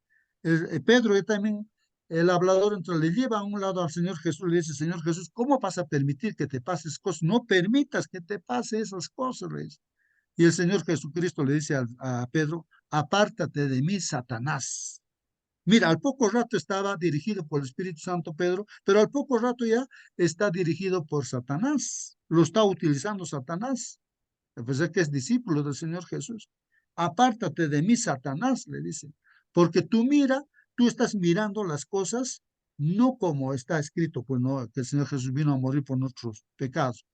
Pedro también, el hablador, entonces le lleva a un lado al Señor Jesús, le dice, Señor Jesús, ¿cómo vas a permitir que te pases cosas? No permitas que te pase esas cosas, le dice. Y el Señor Jesucristo le dice a Pedro, apártate de mí, Satanás. Mira, al poco rato estaba dirigido por el Espíritu Santo Pedro, pero al poco rato ya está dirigido por Satanás. Lo está utilizando Satanás, a pesar que es discípulo del Señor Jesús. Apártate de mí, Satanás, le dice, porque tú estás mirando las cosas no como está escrito, pues no, que el Señor Jesús vino a morir por nuestros pecados.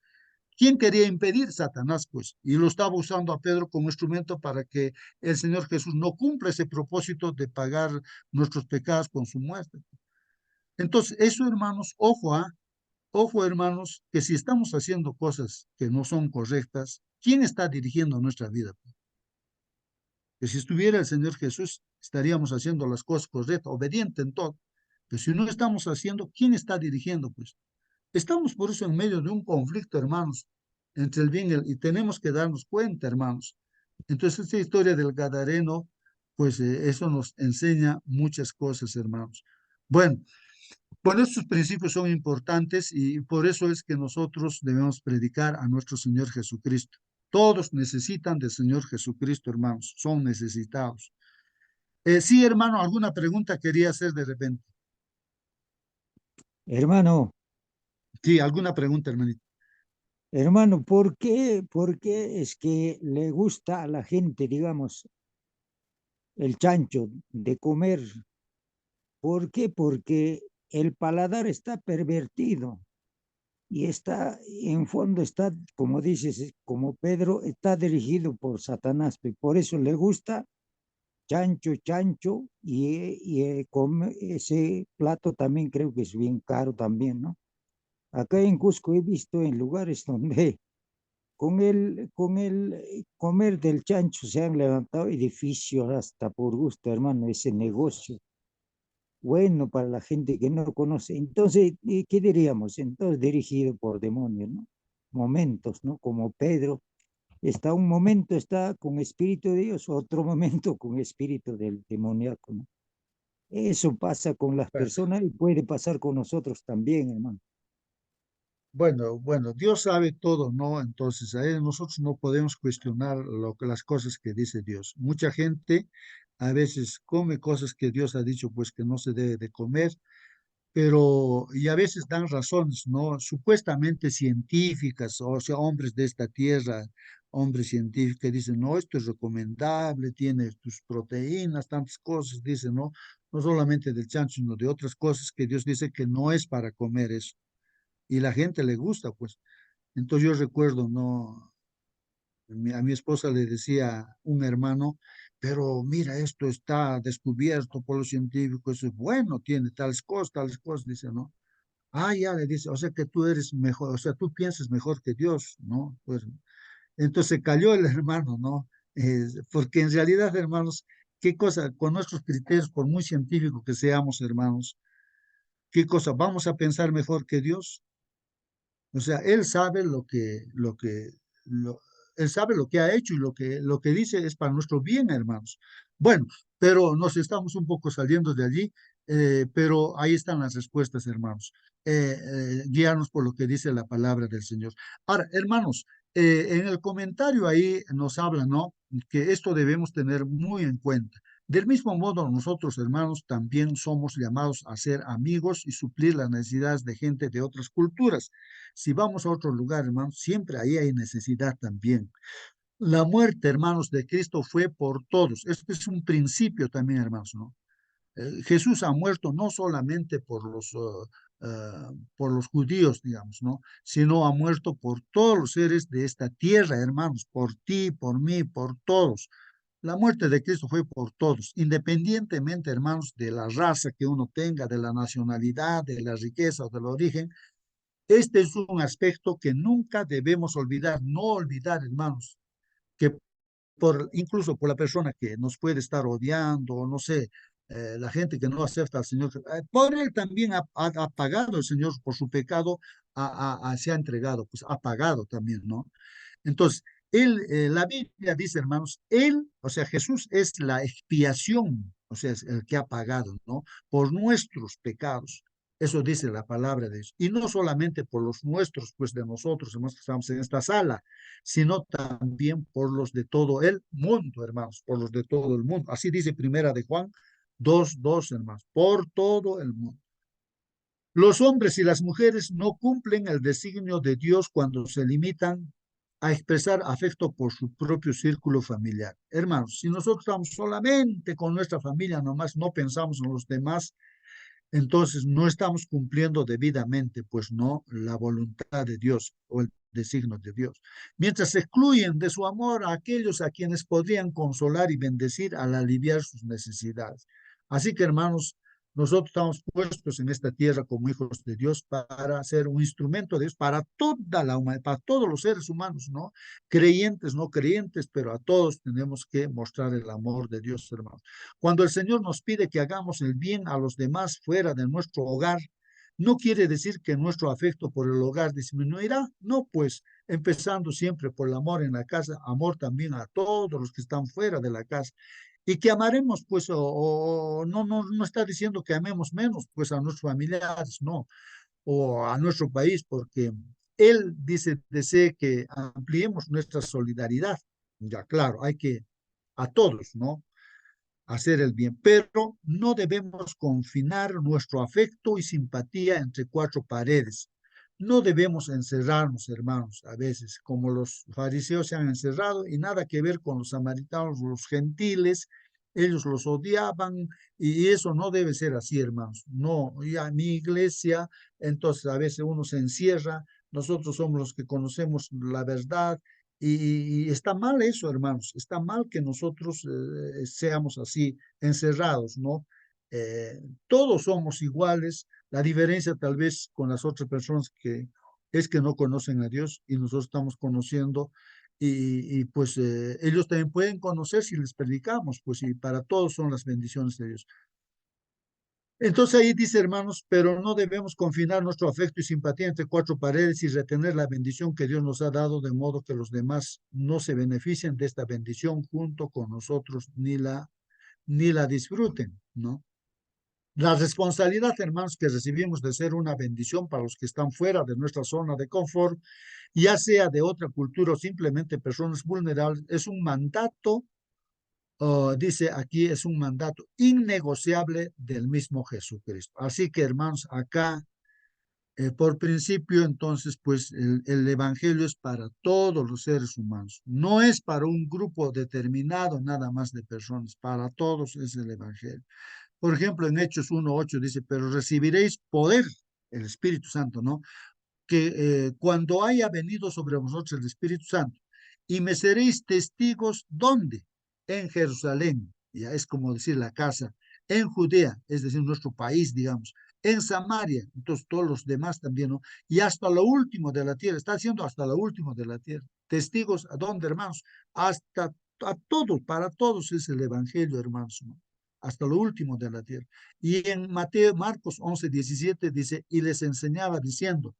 ¿Quién quería impedir? Satanás, pues, y lo estaba usando a Pedro como instrumento para que el Señor Jesús no cumpla ese propósito de pagar nuestros pecados con su muerte. Entonces, eso, hermanos, ojo, hermanos, que si estamos haciendo cosas que no son correctas, ¿quién está dirigiendo nuestra vida? Que si estuviera el Señor Jesús, estaríamos haciendo las cosas correctas, obediente en todo. Pero si no estamos haciendo, ¿quién está dirigiendo? Pues estamos por eso en medio de un conflicto, hermanos, entre el bien y el, y tenemos que darnos cuenta, hermanos. Entonces, esta historia del Gadareno, pues eso nos enseña muchas cosas, hermanos. Bueno, bueno, estos principios son importantes y por eso es que nosotros debemos predicar a nuestro Señor Jesucristo. Todos necesitan del Señor Jesucristo, hermanos, son necesitados. Sí, hermano, ¿alguna pregunta quería hacer de repente? Hermano, Sí, alguna pregunta, hermanito. hermano, por qué es que le gusta a la gente, digamos, el chancho de comer? ¿Por qué? Porque el paladar está pervertido y está, en fondo está, como dices, como Pedro, está dirigido por Satanás. Por eso le gusta chancho, chancho, ese plato también creo que es bien caro también, ¿no? Acá en Cusco he visto en lugares donde con el comer del chancho se han levantado edificios hasta por gusto, hermano, ese negocio. Bueno para la gente que no conoce. Entonces, ¿qué diríamos? Entonces, dirigido por demonios, ¿no? Momentos, ¿no? Como Pedro, está un momento está con espíritu de Dios, otro momento con espíritu del demoníaco, ¿no? Eso pasa con las Bueno, personas y puede pasar con nosotros también, hermano. bueno, Dios sabe todo, ¿no? Entonces, a él nosotros no podemos cuestionar las cosas que dice Dios. Mucha gente a veces come cosas que Dios ha dicho, pues que no se debe de comer, pero y a veces dan razones, ¿no? Supuestamente científicas, o sea, hombres de esta tierra, hombres científicos que dicen, no, esto es recomendable, tiene tus proteínas, tantas cosas, dicen, no, no solamente del chancho, sino de otras cosas que Dios dice que no es para comer eso. Y la gente le gusta, pues. Entonces yo recuerdo, no, a mi esposa le decía un hermano, pero mira, esto está descubierto por los científicos, es bueno, tiene tales cosas, dice, ¿no? Ah, ya le dice, o sea que tú eres mejor, o sea, tú piensas mejor que Dios, ¿no? Pues entonces cayó el hermano, ¿no? Porque en realidad, hermanos, qué cosa, con nuestros criterios, por muy científicos que seamos, hermanos, qué cosa, vamos a pensar mejor que Dios. O sea, Él sabe Él sabe lo que ha hecho y lo que dice es para nuestro bien, hermanos. Bueno, pero nos estamos un poco saliendo de allí, pero ahí están las respuestas, hermanos. Guíanos por lo que dice la palabra del Señor. Ahora, hermanos, en el comentario ahí nos habla, ¿no? Que esto debemos tener muy en cuenta. Del mismo modo, nosotros, hermanos, también somos llamados a ser amigos y suplir las necesidades de gente de otras culturas. Si vamos a otro lugar, hermanos, siempre ahí hay necesidad también. La muerte, hermanos, de Cristo fue por todos. Este es un principio también, hermanos, ¿no? Jesús ha muerto no solamente por los judíos, digamos, ¿no? Sino ha muerto por todos los seres de esta tierra, hermanos, por ti, por mí, por todos. La muerte de Cristo fue por todos, independientemente, hermanos, de la raza que uno tenga, de la nacionalidad, de la riqueza o del origen. Este es un aspecto que nunca debemos olvidar, no olvidar, hermanos, que incluso por la persona que nos puede estar odiando, o no sé, la gente que no acepta al Señor, por él también ha pagado el Señor por su pecado, se ha entregado, pues ha pagado también, ¿no? Entonces, la Biblia dice, hermanos, o sea, Jesús es la expiación, o sea, es el que ha pagado, ¿no? Por nuestros pecados. Eso dice la palabra de Dios. Y no solamente por los nuestros, pues de nosotros, hermanos, que estamos en esta sala, sino también por los de todo el mundo, hermanos, por los de todo el mundo. Así dice Primera de Juan 2:2, hermanos, por todo el mundo. Los hombres y las mujeres no cumplen el designio de Dios cuando se limitan a expresar afecto por su propio círculo familiar. Hermanos, si nosotros estamos solamente con nuestra familia, nomás no pensamos en los demás, entonces no estamos cumpliendo debidamente, pues no, la voluntad de Dios o el designio de Dios. Mientras excluyen de su amor a aquellos a quienes podrían consolar y bendecir al aliviar sus necesidades. Así que, hermanos, nosotros estamos puestos en esta tierra como hijos de Dios para ser un instrumento de Dios para toda la humanidad, para todos los seres humanos, ¿no? Creyentes, no creyentes, pero a todos tenemos que mostrar el amor de Dios, hermanos. Cuando el Señor nos pide que hagamos el bien a los demás fuera de nuestro hogar, no quiere decir que nuestro afecto por el hogar disminuirá, no, pues empezando siempre por el amor en la casa, amor también a todos los que están fuera de la casa. Y que amaremos, pues, no está diciendo que amemos menos, pues, a nuestros familiares, no, o a nuestro país, porque Él desea que ampliemos nuestra solidaridad. Ya, claro, hay que a todos, ¿no? Hacer el bien, pero no debemos confinar nuestro afecto y simpatía entre cuatro paredes. No debemos encerrarnos, hermanos, a veces, como los fariseos se han encerrado y nada que ver con los samaritanos, los gentiles, ellos los odiaban y eso no debe ser así, hermanos. No, ya mi iglesia, entonces a veces uno se encierra, nosotros somos los que conocemos la verdad y está mal eso, hermanos, está mal que nosotros seamos así, encerrados, ¿no? Todos somos iguales, la diferencia tal vez con las otras personas que es que no conocen a Dios y nosotros estamos conociendo pues ellos también pueden conocer si les predicamos, pues y para todos son las bendiciones de Dios. Entonces ahí dice, hermanos, pero no debemos confinar nuestro afecto y simpatía entre cuatro paredes y retener la bendición que Dios nos ha dado, de modo que los demás no se beneficien de esta bendición junto con nosotros ni la disfruten, ¿no? La responsabilidad, hermanos, que recibimos de ser una bendición para los que están fuera de nuestra zona de confort, ya sea de otra cultura o simplemente personas vulnerables, es un mandato. Dice aquí, es un mandato innegociable del mismo Jesucristo. Así que, hermanos, acá Por principio, entonces, pues el evangelio es para todos los seres humanos. No es para un grupo determinado nada más de personas. Para todos es el evangelio. Por ejemplo, en Hechos 1:8 dice, pero recibiréis poder, el Espíritu Santo, ¿no? Que cuando haya venido sobre vosotros el Espíritu Santo, y me seréis testigos, ¿dónde? En Jerusalén, ya es como decir la casa, en Judea, es decir, nuestro país, digamos, en Samaria, entonces todos los demás también, ¿no? Y hasta lo último de la tierra, está diciendo hasta lo último de la tierra. Testigos, ¿a dónde, hermanos? Hasta a todos, para todos es el evangelio, hermanos, ¿no? Hasta lo último de la tierra. Y en Marcos 11:17 dice, y les enseñaba diciendo,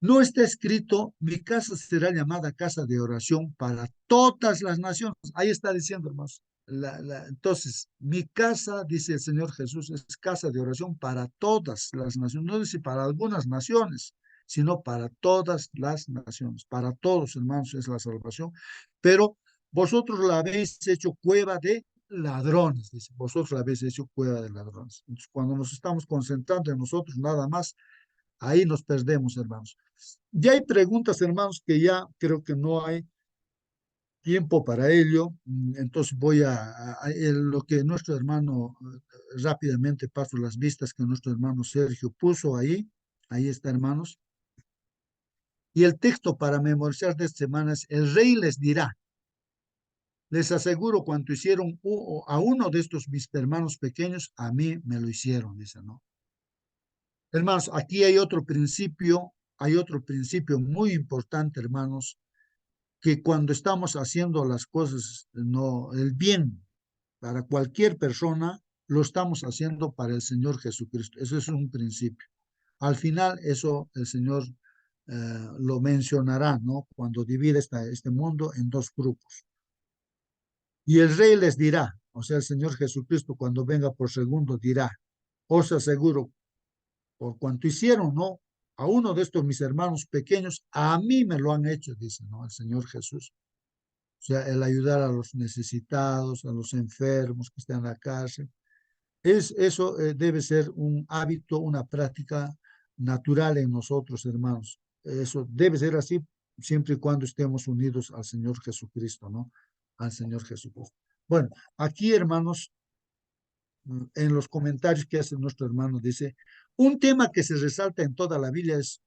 no está escrito, mi casa será llamada casa de oración para todas las naciones. Ahí está diciendo, hermanos. Entonces, mi casa, dice el Señor Jesús, es casa de oración para todas las naciones. No dice para algunas naciones, sino para todas las naciones. Para todos, hermanos, es la salvación. Pero vosotros la habéis hecho cueva de ladrones, dice. Vosotros la habéis hecho cueva de ladrones. Entonces, cuando nos estamos concentrando en nosotros nada más, ahí nos perdemos, hermanos. Ya hay preguntas, hermanos, que ya creo que no hay tiempo para ello. Entonces voy lo que nuestro hermano, rápidamente paso las vistas que nuestro hermano Sergio puso ahí. Ahí está, hermanos. Y el texto para memorizar de esta semana es, el rey les dirá, les aseguro cuanto hicieron a uno de estos mis hermanos pequeños, a mí me lo hicieron, dice, ¿no? Hermanos, aquí hay otro principio muy importante, hermanos, que cuando estamos haciendo las cosas, no, el bien para cualquier persona, lo estamos haciendo para el Señor Jesucristo. Eso es un principio. Al final, eso el Señor lo mencionará, ¿no? Cuando divide este mundo en dos grupos. Y el rey les dirá, o sea, el Señor Jesucristo, cuando venga por segundo, dirá, os aseguro, por cuanto hicieron, ¿no? A uno de estos mis hermanos pequeños, a mí me lo han hecho, dice, ¿no? El Señor Jesús. O sea, el ayudar a los necesitados, a los enfermos que están en la cárcel. Eso debe ser un hábito, una práctica natural en nosotros, hermanos. Eso debe ser así siempre y cuando estemos unidos al Señor Jesucristo, ¿no? Al Señor Jesucristo. Bueno, aquí, hermanos, en los comentarios que hace nuestro hermano, dice, un tema que se resalta en toda la Biblia es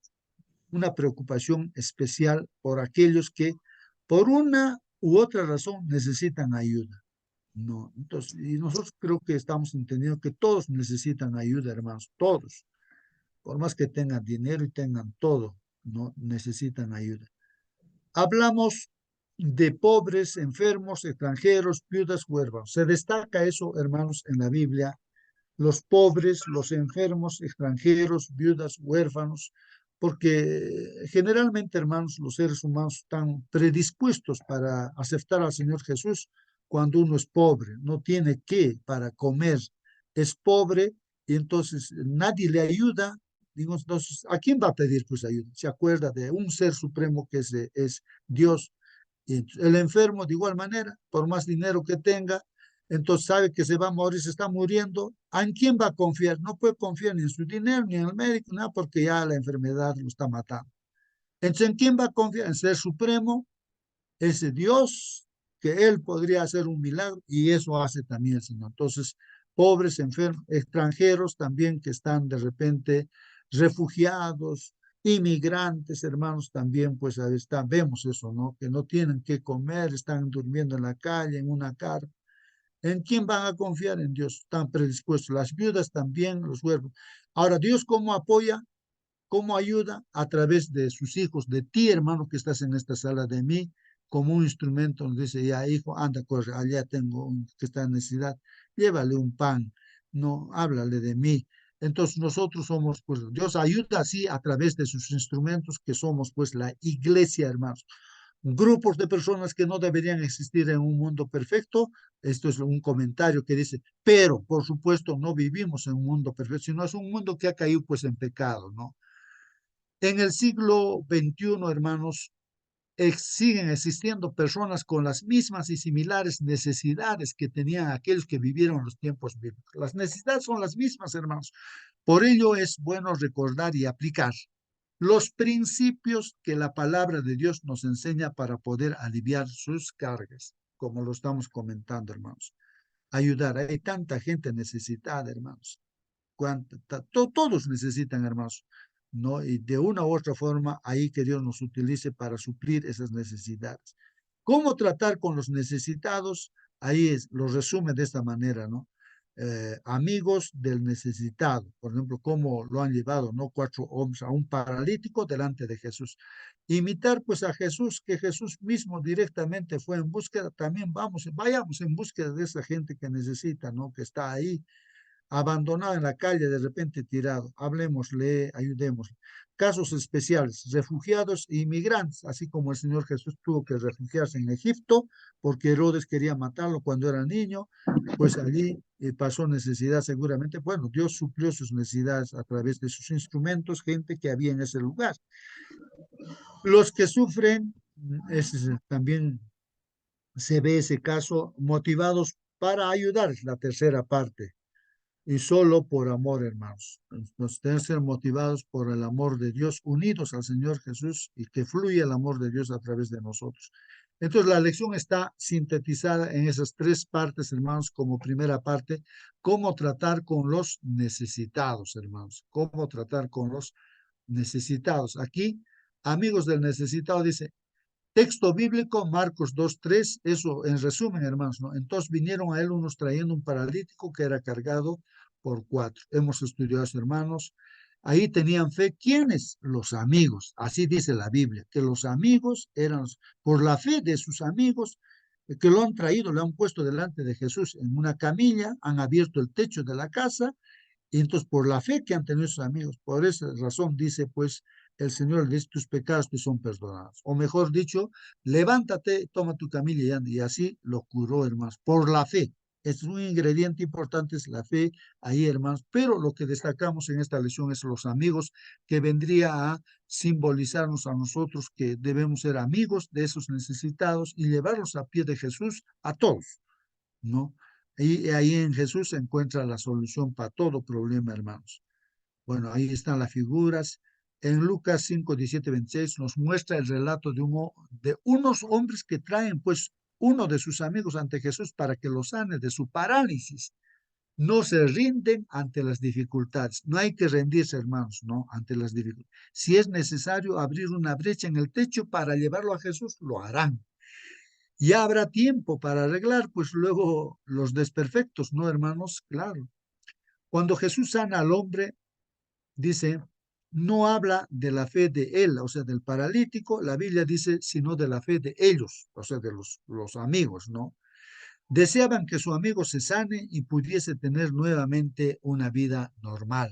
una preocupación especial por aquellos que, por una u otra razón, necesitan ayuda. No, entonces, y nosotros creo que estamos entendiendo que todos necesitan ayuda, hermanos, todos, por más que tengan dinero y tengan todo, no necesitan ayuda. Hablamos de pobres, enfermos, extranjeros, viudas, huérfanos. Se destaca eso, hermanos, en la Biblia, los pobres, los enfermos, extranjeros, viudas, huérfanos, porque generalmente, hermanos, los seres humanos están predispuestos para aceptar al Señor Jesús cuando uno es pobre, no tiene qué para comer, es pobre y entonces nadie le ayuda. Digo, entonces, ¿a quién va a pedir pues ayuda? Se acuerda de un ser supremo que es Dios. Y el enfermo, de igual manera, por más dinero que tenga, entonces sabe que se va a morir, se está muriendo. ¿En quién va a confiar? No puede confiar ni en su dinero, ni en el médico, nada, porque ya la enfermedad lo está matando. Entonces, ¿en quién va a confiar? En Ser Supremo, ese Dios, que Él podría hacer un milagro, y eso hace también el Señor. Entonces, pobres, enfermos, extranjeros también que están de repente refugiados, inmigrantes, hermanos, también, pues ahí está, vemos eso, ¿no? Que no tienen qué comer, están durmiendo en la calle, en una carpa. ¿En quién van a confiar? En Dios. Están predispuestos. Las viudas también, los huérfanos. Ahora, ¿Dios cómo apoya? ¿Cómo ayuda? A través de sus hijos, de ti, hermano, que estás en esta sala, de mí, como un instrumento. Nos dice, ya, hijo, anda, corre, allá tengo un que está en necesidad. Llévale un pan. No, háblale de mí. Entonces nosotros somos, pues, Dios ayuda así a través de sus instrumentos, que somos, pues, la iglesia, hermanos. Grupos de personas que no deberían existir en un mundo perfecto. Esto es un comentario que dice, pero por supuesto no vivimos en un mundo perfecto, sino es un mundo que ha caído pues en pecado, ¿no? En el siglo XXI, hermanos, siguen existiendo personas con las mismas y similares necesidades que tenían aquellos que vivieron los tiempos bíblicos. Las necesidades son las mismas, hermanos. Por ello es bueno recordar y aplicar los principios que la palabra de Dios nos enseña para poder aliviar sus cargas, como lo estamos comentando, hermanos. Ayudar, hay tanta gente necesitada, hermanos. Todos necesitan, hermanos, ¿no? Y de una u otra forma, ahí que Dios nos utilice para suplir esas necesidades. ¿Cómo tratar con los necesitados? Ahí lo resume de esta manera, ¿no? Amigos del necesitado, por ejemplo, cómo lo han llevado, ¿no? 4 hombres a un paralítico delante de Jesús. Imitar pues a Jesús, que Jesús mismo directamente fue en búsqueda, también vayamos en búsqueda de esa gente que necesita, ¿no? Que está ahí abandonado en la calle, de repente tirado. Hablemosle, ayudémosle. Casos especiales, refugiados e inmigrantes, así como el Señor Jesús tuvo que refugiarse en Egipto porque Herodes quería matarlo cuando era niño, pues allí pasó necesidad seguramente. Bueno, Dios suplió sus necesidades a través de sus instrumentos, gente que había en ese lugar. Los que sufren, también se ve ese caso, motivados para ayudar, es la tercera parte y solo por amor, hermanos. Nos deben ser motivados por el amor de Dios, unidos al Señor Jesús y que fluya el amor de Dios a través de nosotros. Entonces, la lección está sintetizada en esas 3 partes, hermanos, como primera parte, cómo tratar con los necesitados, hermanos, cómo tratar con los necesitados. Aquí, amigos del necesitado, dice, texto bíblico, Marcos 2:3, eso en resumen, hermanos, ¿no? Entonces vinieron a él unos trayendo un paralítico que era cargado por 4. Hemos estudiado eso, hermanos. Ahí tenían fe. ¿Quiénes? Los amigos. Así dice la Biblia, que los amigos eran, por la fe de sus amigos, que lo han traído, lo han puesto delante de Jesús en una camilla, han abierto el techo de la casa y entonces, por la fe que han tenido sus amigos, por esa razón dice, pues, el Señor le dice, tus pecados te son perdonados. O mejor dicho, levántate, toma tu camilla y anda. Y así lo curó, hermanos, por la fe. Es un ingrediente importante, es la fe ahí, hermanos. Pero lo que destacamos en esta lección es los amigos, que vendría a simbolizarnos a nosotros que debemos ser amigos de esos necesitados y llevarlos a pie de Jesús a todos, ¿no? Y ahí en Jesús se encuentra la solución para todo problema, hermanos. Bueno, ahí están las figuras. En Lucas 5, 17, 26 nos muestra el relato de unos hombres que traen pues uno de sus amigos ante Jesús para que lo sane de su parálisis. No se rinden ante las dificultades. No hay que rendirse, hermanos, ¿no? Ante las dificultades. Si es necesario abrir una brecha en el techo para llevarlo a Jesús, lo harán. Ya habrá tiempo para arreglar, pues luego los desperfectos, ¿no, hermanos? Claro. Cuando Jesús sana al hombre, dice, no habla de la fe de él, o sea, del paralítico, la Biblia dice, sino de la fe de ellos, o sea, de los amigos, ¿no? Deseaban que su amigo se sane y pudiese tener nuevamente una vida normal,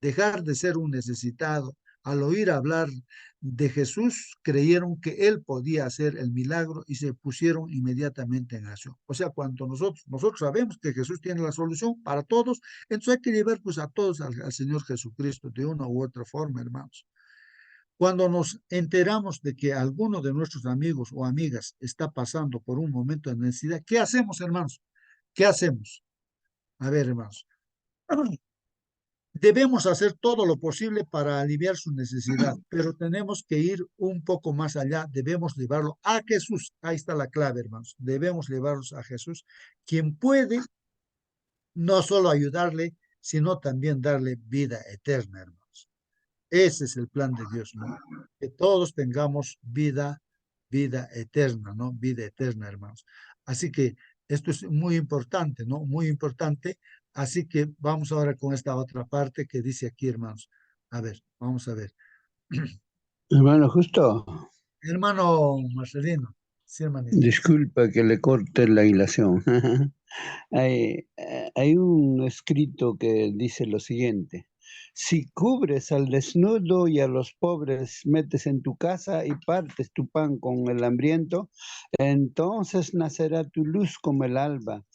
dejar de ser un necesitado. Al oír hablar de Jesús, creyeron que él podía hacer el milagro y se pusieron inmediatamente en acción. O sea, cuando nosotros sabemos que Jesús tiene la solución para todos, entonces hay que llevar pues a todos al Señor Jesucristo de una u otra forma, hermanos. Cuando nos enteramos de que alguno de nuestros amigos o amigas está pasando por un momento de necesidad, ¿qué hacemos, hermanos? ¿Qué hacemos? A ver, hermanos. Debemos hacer todo lo posible para aliviar su necesidad, pero tenemos que ir un poco más allá. Debemos llevarlo a Jesús. Ahí está la clave, hermanos. Debemos llevarlos a Jesús, quien puede no solo ayudarle, sino también darle vida eterna, hermanos. Ese es el plan de Dios, ¿no? Que todos tengamos vida eterna, ¿no? Vida eterna, hermanos. Así que esto es muy importante, ¿no? Muy importante. Así que vamos ahora con esta otra parte que dice aquí, hermanos. A ver, vamos a ver. Hermano, justo, Hermano Marcelino, sí, hermanito. disculpa que le corte la hilación. Hay un escrito que dice lo siguiente: si cubres al desnudo y a los pobres metes en tu casa y partes tu pan con el hambriento, entonces nacerá tu luz como el alba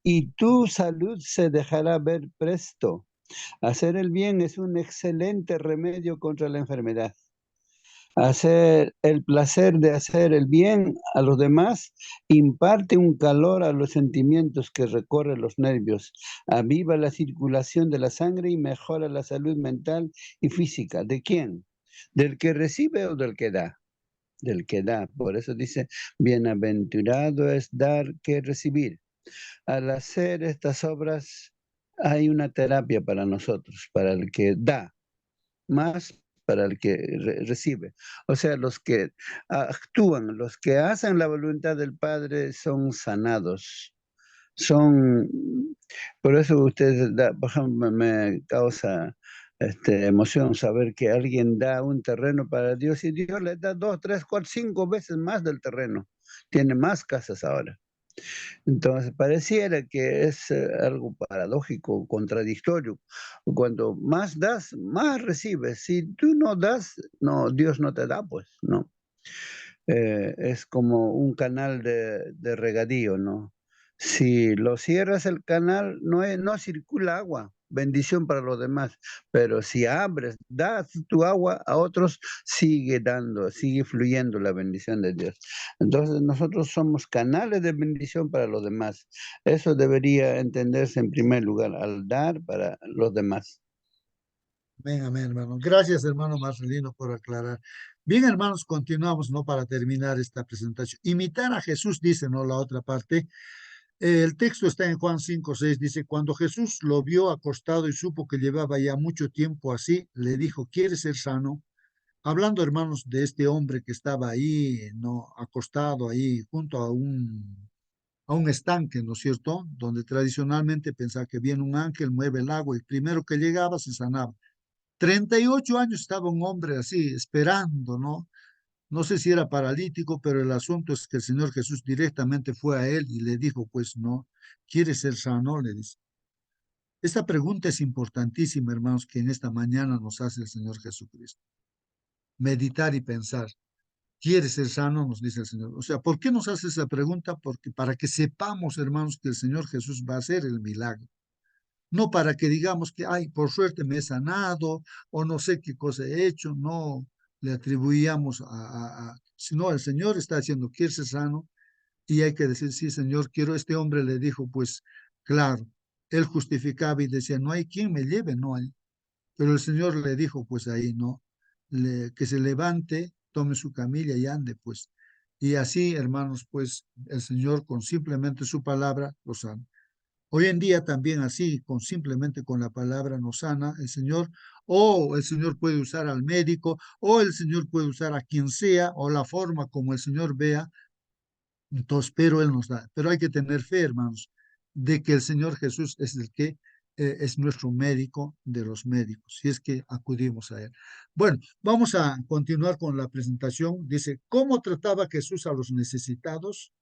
y tu salud se dejará ver presto. Hacer el bien es un excelente remedio contra la enfermedad. Hacer el placer de hacer el bien a los demás imparte un calor a los sentimientos que recorren los nervios, aviva la circulación de la sangre y mejora la salud mental y física. ¿De quién? ¿Del que recibe o del que da? Del que da. Por eso dice, bienaventurado es dar que recibir. Al hacer estas obras hay una terapia para nosotros, para el que da, más para el que recibe. O sea, los que actúan, los que hacen la voluntad del Padre son sanados. Son, por eso usted, por ejemplo, me causa emoción saber que alguien da un terreno para Dios y Dios le da 2, 3, 4, 5 veces más del terreno. Tiene más casas ahora. Entonces, pareciera que es algo paradójico, contradictorio. Cuando más das, más recibes. Si tú no das, no, Dios no te da, pues, ¿no? Es como un canal de regadío, ¿no? Si lo cierras el canal, no circula agua, bendición para los demás. Pero si abres, das tu agua a otros, sigue dando, sigue fluyendo la bendición de Dios. Entonces nosotros somos canales de bendición para los demás. Eso debería entenderse en primer lugar, al dar para los demás. Amén, amén, hermano. Gracias, hermano Marcelino, por aclarar. Bien, hermanos, continuamos, ¿no? Para terminar esta presentación. Imitar a Jesús, dice, ¿no? La otra parte. El texto está en Juan 5:6, dice, cuando Jesús lo vio acostado y supo que llevaba ya mucho tiempo así, le dijo, ¿quieres ser sano? Hablando, hermanos, de este hombre que estaba ahí, ¿no? Acostado ahí junto a un estanque, ¿no es cierto? Donde tradicionalmente pensaba que viene un ángel, mueve el agua y primero que llegaba se sanaba. 38 años estaba un hombre así, esperando, ¿no? No sé si era paralítico, pero el asunto es que el Señor Jesús directamente fue a él y le dijo, pues no, ¿quieres ser sano? Le dice. Esta pregunta es importantísima, hermanos, que en esta mañana nos hace el Señor Jesucristo. Meditar y pensar. ¿Quieres ser sano? Nos dice el Señor. O sea, ¿por qué nos hace esa pregunta? Porque para que sepamos, hermanos, que el Señor Jesús va a hacer el milagro. No para que digamos que, ay, por suerte me he sanado o no sé qué cosa he hecho. No le atribuíamos sino el Señor está diciendo, ¿quieres ser sano? Y hay que decir, sí, Señor, quiero. Este hombre le dijo, pues, claro, él justificaba y decía, no hay quien me lleve, no hay. Pero el Señor le dijo, pues ahí, ¿no? Que se levante, tome su camilla y ande, pues. Y así, hermanos, pues el Señor con simplemente su palabra lo sana. Hoy en día también así, simplemente con la palabra nos sana el Señor, o el Señor puede usar al médico, o el Señor puede usar a quien sea, o la forma como el Señor vea. Entonces, pero Él nos da. Pero hay que tener fe, hermanos, de que el Señor Jesús es el que es nuestro médico de los médicos, si es que acudimos a Él. Bueno, vamos a continuar con la presentación. Dice, ¿cómo trataba Jesús a los necesitados?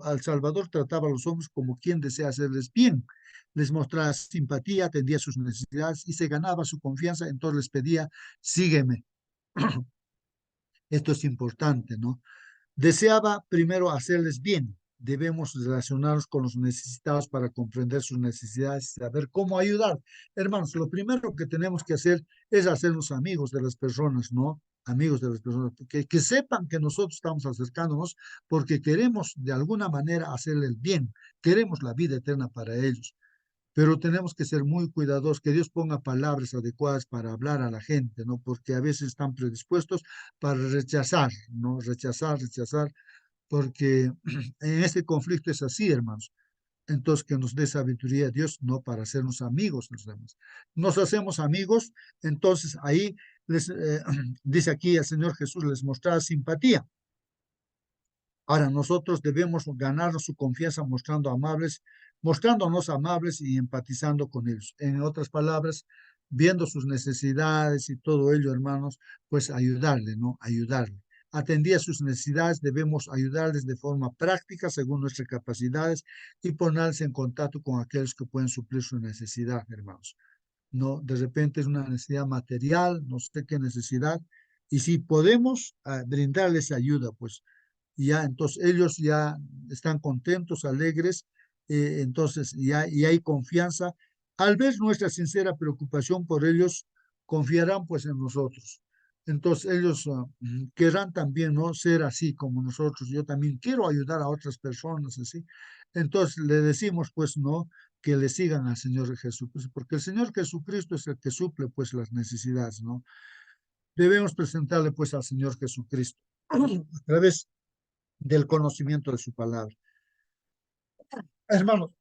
Al Salvador trataba a los hombres como quien desea hacerles bien. Les mostraba simpatía, atendía sus necesidades y se ganaba su confianza. Entonces les pedía, sígueme. Esto es importante, ¿no? Deseaba primero hacerles bien. Debemos relacionarnos con los necesitados para comprender sus necesidades y saber cómo ayudar. Hermanos, lo primero que tenemos que hacer es hacernos amigos de las personas, ¿no? Amigos de las personas, que sepan que nosotros estamos acercándonos porque queremos de alguna manera hacerles el bien, queremos la vida eterna para ellos. Pero tenemos que ser muy cuidadosos, que Dios ponga palabras adecuadas para hablar a la gente, ¿no? Porque a veces están predispuestos para rechazar, ¿no? Rechazar, porque en este conflicto es así, hermanos. Entonces, que nos dé sabiduría Dios, no para hacernos amigos los demás. Nos hacemos amigos, entonces ahí dice aquí el Señor Jesús, les mostraba simpatía. Ahora, nosotros debemos ganarnos su confianza mostrándonos amables y empatizando con ellos. En otras palabras, viendo sus necesidades y todo ello, hermanos, pues ayudarle, ¿no? Ayudarle. Atendía sus necesidades, debemos ayudarles de forma práctica según nuestras capacidades y ponerse en contacto con aquellos que pueden suplir su necesidad, hermanos. No, de repente es una necesidad material, no sé qué necesidad, y si podemos brindarles ayuda, pues ya entonces ellos ya están contentos, alegres, entonces ya y hay confianza. Al ver nuestra sincera preocupación por ellos, confiarán pues en nosotros. Entonces ellos querrán también, ¿no? Ser así como nosotros. Yo también quiero ayudar a otras personas así. Entonces le decimos, pues, ¿no? Que le sigan al Señor Jesucristo, porque el Señor Jesucristo es el que suple, pues, las necesidades, ¿no? Debemos presentarle, pues, al Señor Jesucristo a través del conocimiento de su palabra. Hermanos,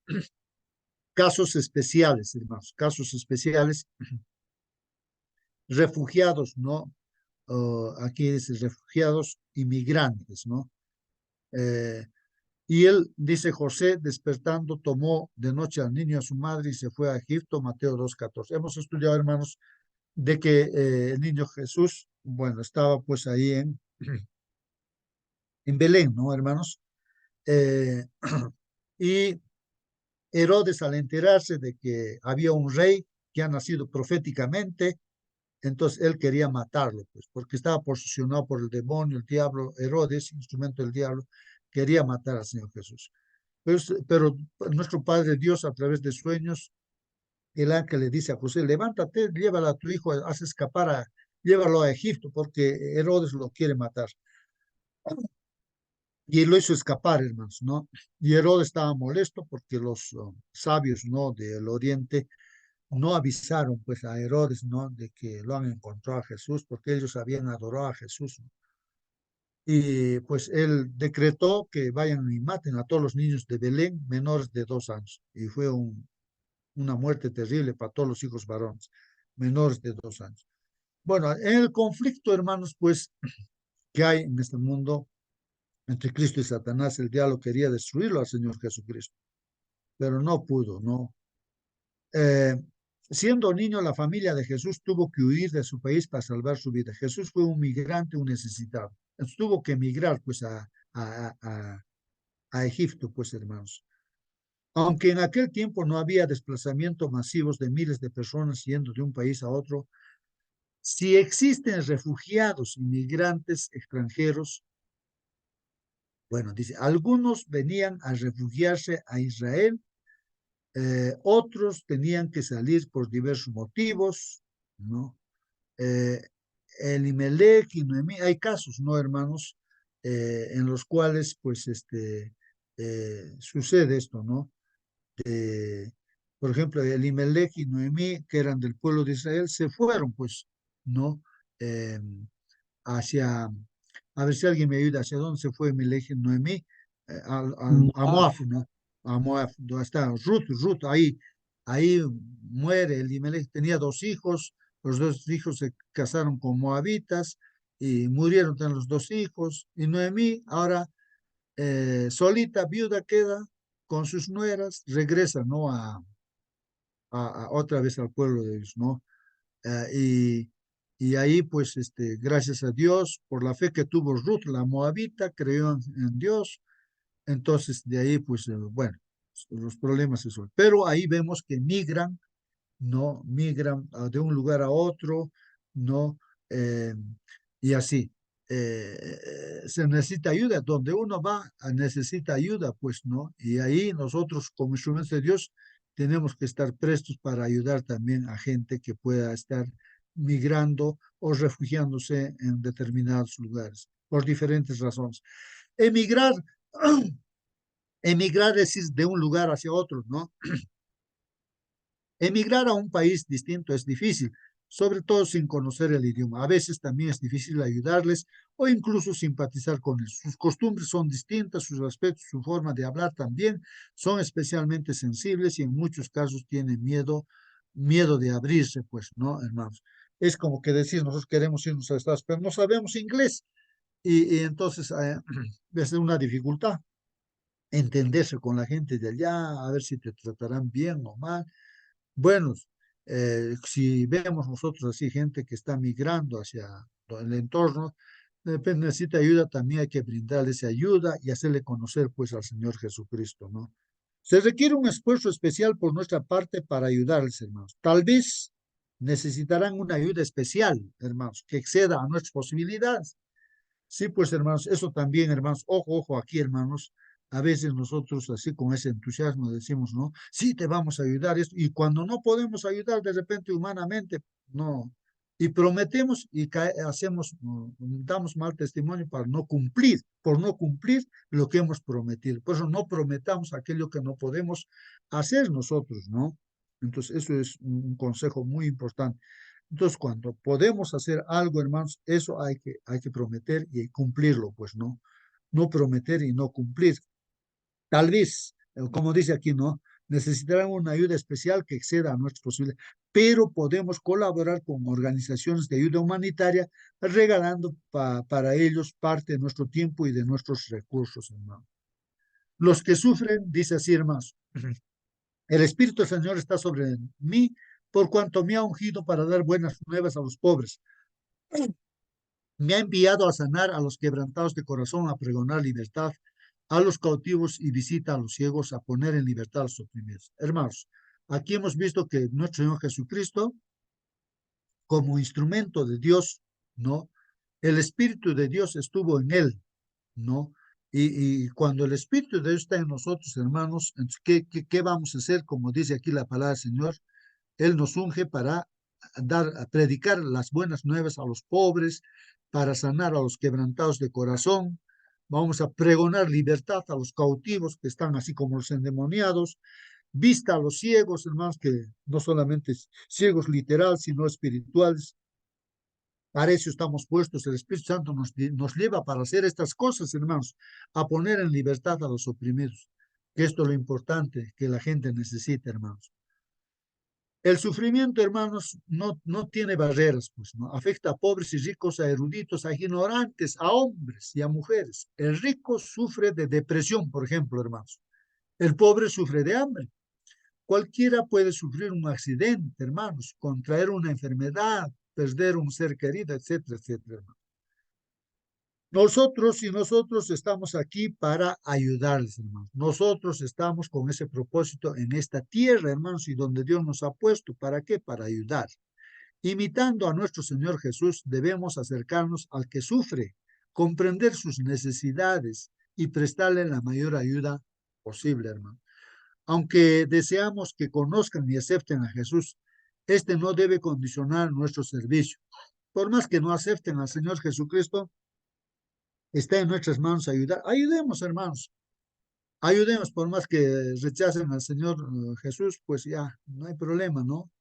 casos especiales, hermanos, casos especiales, refugiados, ¿no? Aquí dice refugiados, inmigrantes, ¿no? Eh, y él, dice José, despertando, tomó de noche al niño y a su madre y se fue a Egipto, Mateo 2:14. Hemos estudiado, hermanos, de que el niño Jesús, bueno, estaba pues ahí en Belén, ¿no, hermanos? Eh, y Herodes, al enterarse de que había un rey que ha nacido proféticamente, entonces él quería matarlo, pues, porque estaba posicionado por el demonio, el diablo, Herodes, instrumento del diablo, quería matar al Señor Jesús. Pero nuestro Padre Dios, a través de sueños, el ángel le dice a José, levántate, llévala a tu hijo, haz escapar, llévalo a Egipto, porque Herodes lo quiere matar. Y él lo hizo escapar, hermanos, ¿no? Y Herodes estaba molesto porque los sabios, ¿no? Del oriente no avisaron, pues, a Herodes, ¿no? De que lo han encontrado a Jesús, porque ellos habían adorado a Jesús, ¿no? Y pues él decretó que vayan y maten a todos los niños de Belén menores de 2 años. Y fue una muerte terrible para todos los hijos varones menores de 2 años. Bueno, en el conflicto, hermanos, pues, que hay en este mundo entre Cristo y Satanás, el diablo quería destruirlo al Señor Jesucristo, pero no pudo, ¿no? Eh, Siendo niño, la familia de Jesús tuvo que huir de su país para salvar su vida. Jesús fue un migrante, un necesitado. Entonces, tuvo que emigrar, pues, a Egipto, pues, hermanos. Aunque en aquel tiempo no había desplazamientos masivos de miles de personas yendo de un país a otro, si existen refugiados, inmigrantes extranjeros, bueno, dice, algunos venían a refugiarse a Israel, otros tenían que salir por diversos motivos, ¿no? Eh, Elimelech y Noemí, hay casos, ¿no, hermanos? En los cuales, pues, sucede esto, ¿no? Por ejemplo, Elimelech y Noemí, que eran del pueblo de Israel, se fueron, pues, ¿no? Eh, hacia, a ver si alguien me ayuda, ¿hacia dónde se fue Elimelech y Noemí? A Moab, ¿no? A Moab, donde está Ruth, ahí muere Elimelech, tenía 2 hijos, los 2 hijos se casaron con moabitas y murieron también los 2 hijos, y Noemí ahora solita, viuda queda con sus nueras, regresa, ¿no? Otra vez al pueblo de Dios, ¿no? Y ahí, pues, gracias a Dios, por la fe que tuvo Ruth, la moabita, creyó en Dios, entonces de ahí, pues, bueno, los problemas se son. Pero ahí vemos que migran, ¿no? Migran de un lugar a otro, ¿no? Eh, y así. Se necesita ayuda, donde uno va, necesita ayuda, pues, ¿no? Y ahí nosotros, como instrumentos de Dios, tenemos que estar prestos para ayudar también a gente que pueda estar migrando o refugiándose en determinados lugares, por diferentes razones. Emigrar, emigrar es ir de un lugar hacia otro, ¿no? Emigrar a un país distinto es difícil, sobre todo sin conocer el idioma. A veces también es difícil ayudarles o incluso simpatizar con ellos. Sus costumbres son distintas, sus aspectos, su forma de hablar también son especialmente sensibles y en muchos casos tienen miedo de abrirse, pues, ¿no, hermanos? Es como que decir, nosotros queremos irnos a Estados Unidos, pero no sabemos inglés y entonces es una dificultad entenderse con la gente de allá, a ver si te tratarán bien o mal. Bueno, si vemos nosotros así gente que está migrando hacia el entorno, de repente necesita ayuda, también hay que brindarle esa ayuda y hacerle conocer pues al Señor Jesucristo, ¿no? Se requiere un esfuerzo especial por nuestra parte para ayudarles, hermanos. Tal vez necesitarán una ayuda especial, hermanos, que exceda a nuestras posibilidades. Sí, pues hermanos, eso también, hermanos, ojo aquí, hermanos. A veces nosotros así con ese entusiasmo decimos, ¿no? Sí, te vamos a ayudar esto. Y cuando no podemos ayudar de repente humanamente, no. y prometemos y damos mal testimonio para no cumplir, por no cumplir lo que hemos prometido. Por eso no prometamos aquello que no podemos hacer nosotros, ¿no? Entonces, eso es un consejo muy importante. Entonces, cuando podemos hacer algo, hermanos, eso hay que prometer y cumplirlo, pues, ¿no? No prometer y no cumplir. Tal vez, como dice aquí, ¿no? Necesitarán una ayuda especial que exceda a nuestras posibilidades, pero podemos colaborar con organizaciones de ayuda humanitaria, regalando para ellos parte de nuestro tiempo y de nuestros recursos, hermano. Los que sufren, dice así, hermanos, el Espíritu del Señor está sobre mí, por cuanto me ha ungido para dar buenas nuevas a los pobres. Me ha enviado a sanar a los quebrantados de corazón, a pregonar libertad a los cautivos y visita a los ciegos, a poner en libertad a los oprimidos. Hermanos, aquí hemos visto que nuestro Señor Jesucristo, como instrumento de Dios, ¿no? El Espíritu de Dios estuvo en él, ¿no? Y cuando el Espíritu de Dios está en nosotros, hermanos, entonces, ¿qué vamos a hacer? Como dice aquí la palabra del Señor, Él nos unge para a predicar las buenas nuevas a los pobres, para sanar a los quebrantados de corazón. Vamos a pregonar libertad a los cautivos que están así como los endemoniados, vista a los ciegos, hermanos, que no solamente ciegos literal, sino espirituales. Para eso estamos puestos. El Espíritu Santo nos lleva para hacer estas cosas, hermanos, a poner en libertad a los oprimidos. Que esto es lo importante que la gente necesita, hermanos. El sufrimiento, hermanos, no tiene barreras, pues, ¿no? Afecta a pobres y ricos, a eruditos, a ignorantes, a hombres y a mujeres. El rico sufre de depresión, por ejemplo, hermanos. El pobre sufre de hambre. Cualquiera puede sufrir un accidente, hermanos, contraer una enfermedad, perder un ser querido, etcétera, etcétera, hermanos. Nosotros estamos aquí para ayudarles, hermanos. Nosotros estamos con ese propósito en esta tierra, hermanos, y donde Dios nos ha puesto. ¿Para qué? Para ayudar. Imitando a nuestro Señor Jesús, debemos acercarnos al que sufre, comprender sus necesidades y prestarle la mayor ayuda posible, hermano. Aunque deseamos que conozcan y acepten a Jesús, este no debe condicionar nuestro servicio. Por más que no acepten al Señor Jesucristo, está en nuestras manos ayudar. Ayudemos, hermanos. Ayudemos, por más que rechacen al Señor Jesús, pues ya, no hay problema, ¿no?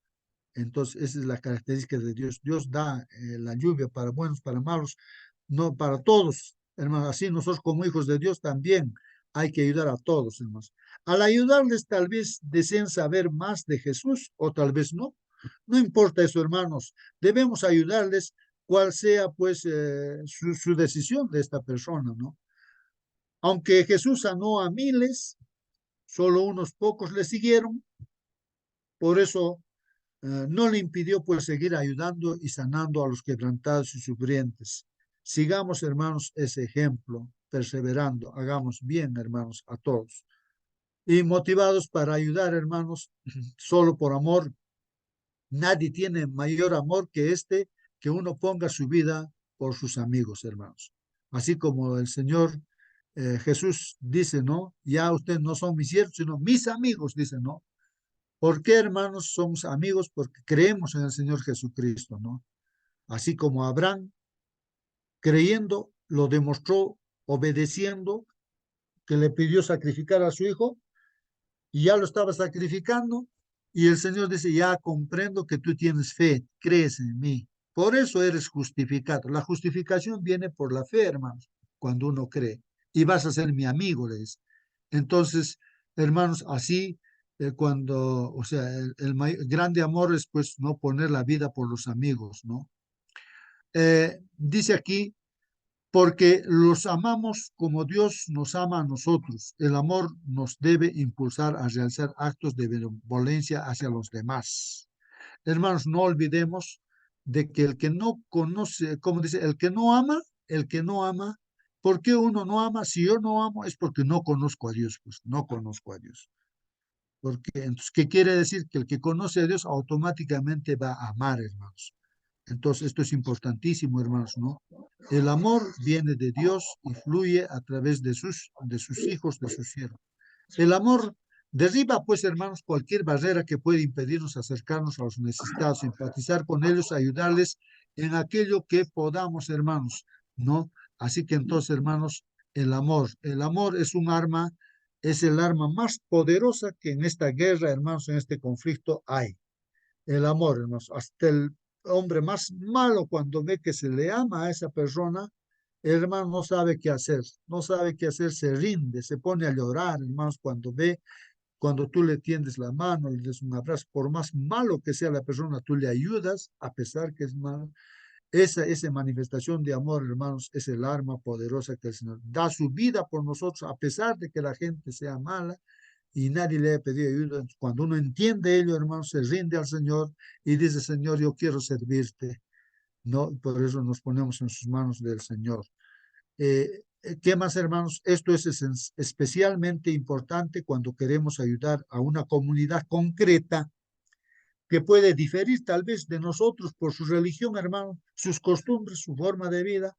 Entonces, esa es la característica de Dios. Dios da la lluvia para buenos, para malos, no para todos, hermanos. Así nosotros como hijos de Dios también hay que ayudar a todos, hermanos. Al ayudarles, tal vez deseen saber más de Jesús o tal vez no. No importa eso, hermanos. Debemos ayudarles cuál sea, pues, su decisión de esta persona, ¿no? Aunque Jesús sanó a miles, solo unos pocos le siguieron. Por eso no le impidió pues seguir ayudando y sanando a los quebrantados y sufrientes. Sigamos, hermanos, ese ejemplo, perseverando, hagamos bien, hermanos, a todos. Y motivados para ayudar, hermanos, solo por amor. Nadie tiene mayor amor que este, que uno ponga su vida por sus amigos, hermanos. Así como el Señor Jesús dice, ¿no? Ya ustedes no son mis siervos, sino mis amigos, dice, ¿no? ¿Por qué, hermanos, somos amigos? Porque creemos en el Señor Jesucristo, ¿no? Así como Abraham, creyendo, lo demostró obedeciendo, que le pidió sacrificar a su hijo, y ya lo estaba sacrificando, y el Señor dice, ya comprendo que tú tienes fe, crees en mí. Por eso eres justificado. La justificación viene por la fe, hermanos, cuando uno cree. Y vas a ser mi amigo, le dice. Entonces, hermanos, así cuando, o sea, grande amor es pues no poner la vida por los amigos, ¿no? Dice aquí, porque los amamos como Dios nos ama a nosotros. El amor nos debe impulsar a realizar actos de benevolencia hacia los demás. Hermanos, no olvidemos de que el que no conoce, como dice, el que no ama, ¿por qué uno no ama? Si yo no amo es porque no conozco a Dios, pues no conozco a Dios. Porque, entonces, ¿qué quiere decir? Que el que conoce a Dios automáticamente va a amar, hermanos. Entonces, esto es importantísimo, hermanos, ¿no? El amor viene de Dios y fluye a través de sus hijos, de sus siervos. El amor Derriba, pues, hermanos, cualquier barrera que pueda impedirnos acercarnos a los necesitados, empatizar con ellos, ayudarles en aquello que podamos, hermanos, ¿no? Así que entonces, hermanos, el amor es un arma, es el arma más poderosa que en esta guerra, hermanos, en este conflicto hay. El amor, hermanos, hasta el hombre más malo cuando ve que se le ama a esa persona, el hermano no sabe qué hacer, no sabe qué hacer, se rinde, se pone a llorar, hermanos, cuando ve cuando tú le tiendes la mano, le des un abrazo, por más malo que sea la persona, tú le ayudas a pesar que es malo. Esa manifestación de amor, hermanos, es el arma poderosa que el Señor da su vida por nosotros, a pesar de que la gente sea mala y nadie le haya pedido ayuda. Cuando uno entiende ello, hermanos, se rinde al Señor y dice, Señor, yo quiero servirte. No, por eso nos ponemos en sus manos del Señor. ¿Qué más, hermanos? Esto es especialmente importante cuando queremos ayudar a una comunidad concreta que puede diferir tal vez de nosotros por su religión, hermano, sus costumbres, su forma de vida.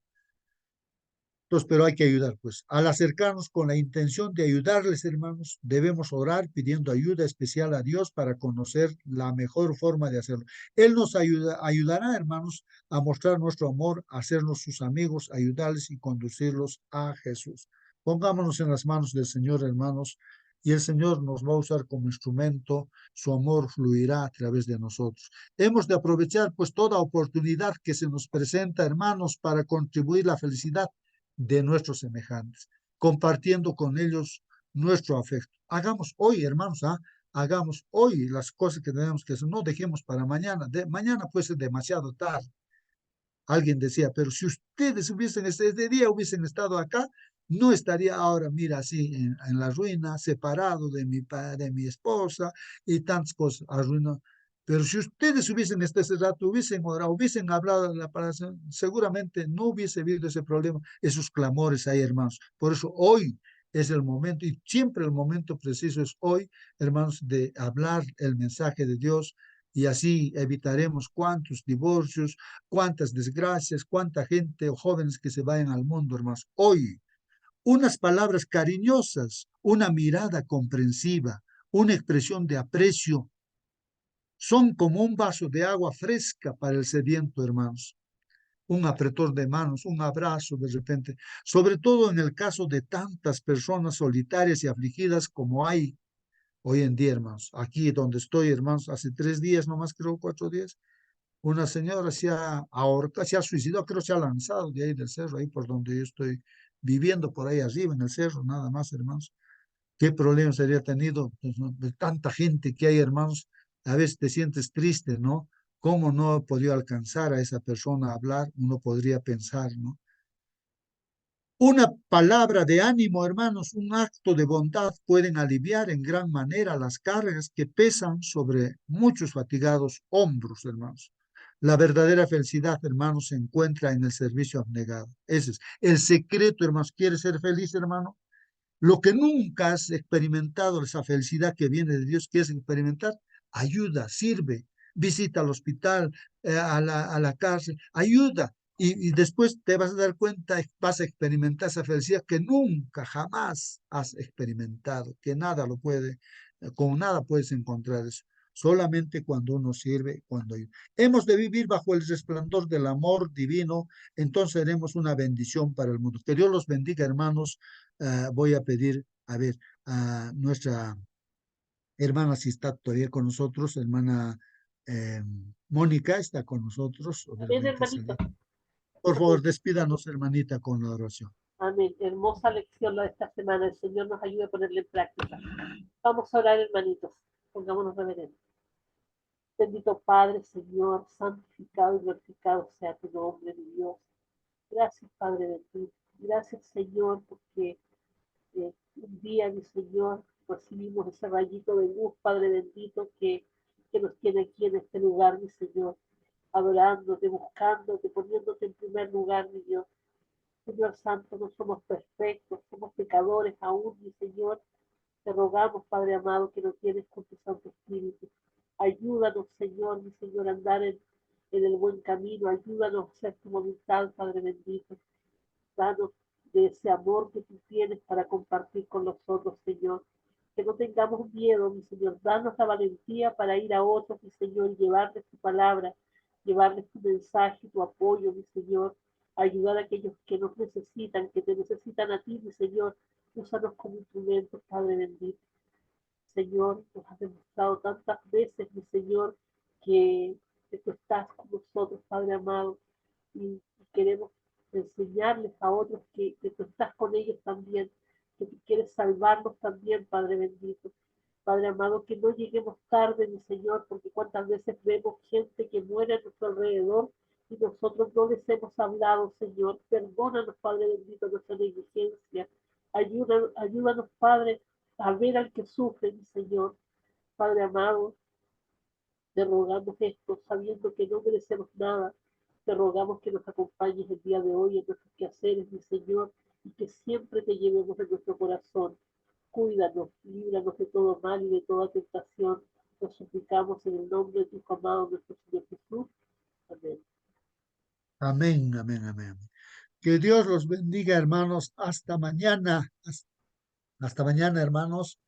Entonces, pero hay que ayudar, pues. Al acercarnos con la intención de ayudarles, hermanos, debemos orar pidiendo ayuda especial a Dios para conocer la mejor forma de hacerlo. Él nos ayudará, hermanos, a mostrar nuestro amor, a hacernos sus amigos, ayudarles y conducirlos a Jesús. Pongámonos en las manos del Señor, hermanos, y el Señor nos va a usar como instrumento, su amor fluirá a través de nosotros. Hemos de aprovechar, pues, toda oportunidad que se nos presenta, hermanos, para contribuir a la felicidad de nuestros semejantes, compartiendo con ellos nuestro afecto. Hagamos hoy, hermanos, hagamos hoy las cosas que tenemos que hacer, no dejemos para mañana. Mañana puede ser demasiado tarde. Alguien decía, pero si ustedes hubiesen, este día hubiesen estado acá, no estaría ahora, mira, así en la ruina, separado de de mi esposa y tantas cosas, arruinado. Pero si ustedes hubiesen estado ese rato, hubiesen orado, hubiesen hablado de la palabra, seguramente no hubiese habido ese problema, esos clamores ahí, hermanos. Por eso hoy es el momento, y siempre el momento preciso es hoy, hermanos, de hablar el mensaje de Dios, y así evitaremos cuántos divorcios, cuántas desgracias, cuánta gente o jóvenes que se vayan al mundo, hermanos. Hoy, unas palabras cariñosas, una mirada comprensiva, una expresión de aprecio, son como un vaso de agua fresca para el sediento, hermanos. Un apretón de manos, un abrazo de repente, sobre todo en el caso de tantas personas solitarias y afligidas como hay hoy en día, hermanos. Aquí donde estoy, hermanos, hace 3 días, nomás creo 4 días, una señora se ha ahorcado, se ha suicidado, creo que se ha lanzado de ahí del cerro, ahí por donde yo estoy viviendo, por ahí arriba en el cerro, nada más, hermanos. ¿Qué problemas habría tenido? Pues, ¿no? De tanta gente que hay, hermanos, a veces te sientes triste, ¿no? ¿Cómo no he podido alcanzar a esa persona a hablar? Uno podría pensar, ¿no? Una palabra de ánimo, hermanos, un acto de bondad pueden aliviar en gran manera las cargas que pesan sobre muchos fatigados hombros, hermanos. La verdadera felicidad, hermanos, se encuentra en el servicio abnegado. Ese es el secreto, hermanos. ¿Quieres ser feliz, hermano? Lo que nunca has experimentado, esa felicidad que viene de Dios, quieres experimentar, ayuda, sirve, visita al hospital, a la cárcel, ayuda. Y después te vas a dar cuenta, vas a experimentar esa felicidad que nunca, jamás has experimentado, que nada lo puede, con nada puedes encontrar eso. Solamente cuando uno sirve, cuando ayuda. Hemos de vivir bajo el resplandor del amor divino, entonces seremos una bendición para el mundo. Que Dios los bendiga, hermanos. Voy a pedir, a ver, a nuestra hermana si está todavía con nosotros, hermana Mónica está con nosotros, Amén, obviamente hermanito. salir. Por favor, Amén. despídanos, hermanita, con la oración. Amén. Hermosa lección la de esta semana. El Señor nos ayude a ponerla en práctica. Vamos a orar, hermanitos. Pongámonos reverentes. Bendito Padre, Señor, santificado y glorificado sea tu nombre, mi Dios. Gracias, Padre de ti. Gracias, Señor, porque un día, mi Señor, recibimos ese rayito de luz, Padre bendito, que nos tiene aquí en este lugar, mi Señor, adorándote, buscándote, poniéndote en primer lugar, mi Dios. Señor Santo, no somos perfectos, somos pecadores aún, mi Señor. Te rogamos, Padre amado, que nos tienes con tu Santo Espíritu. Ayúdanos, Señor, mi Señor, a andar en el buen camino. Ayúdanos a hacer tu voluntad, Padre bendito. Danos de ese amor que tú tienes para compartir con nosotros, Señor. que no tengamos miedo, mi Señor. Danos la valentía para ir a otros, mi Señor, y llevarles tu palabra, llevarles tu mensaje, tu apoyo, mi Señor. Ayudar a aquellos que nos necesitan, que te necesitan a ti, mi Señor. Úsanos como instrumentos, Padre bendito. Señor, nos has demostrado tantas veces, mi Señor, que tú estás con nosotros, Padre amado, y queremos enseñarles a otros que tú estás con ellos también, que tú quieres salvarnos también, Padre bendito. Padre amado, que no lleguemos tarde, mi Señor, porque cuántas veces vemos gente que muere a nuestro alrededor y nosotros no les hemos hablado, Señor. Perdónanos, Padre bendito, nuestra negligencia. Ayúdanos, Padre, a ver al que sufre, mi Señor. Padre amado, te rogamos esto, sabiendo que no merecemos nada. Te rogamos que nos acompañes el día de hoy en nuestros quehaceres, mi Señor, y que siempre te llevemos en nuestro corazón. Cuídanos, líbranos de todo mal y de toda tentación. Nos suplicamos en el nombre de tu Hijo amado, nuestro Señor Jesús. Amén. Amén, amén, amén. Que Dios los bendiga, hermanos. Hasta mañana. Hasta mañana, hermanos.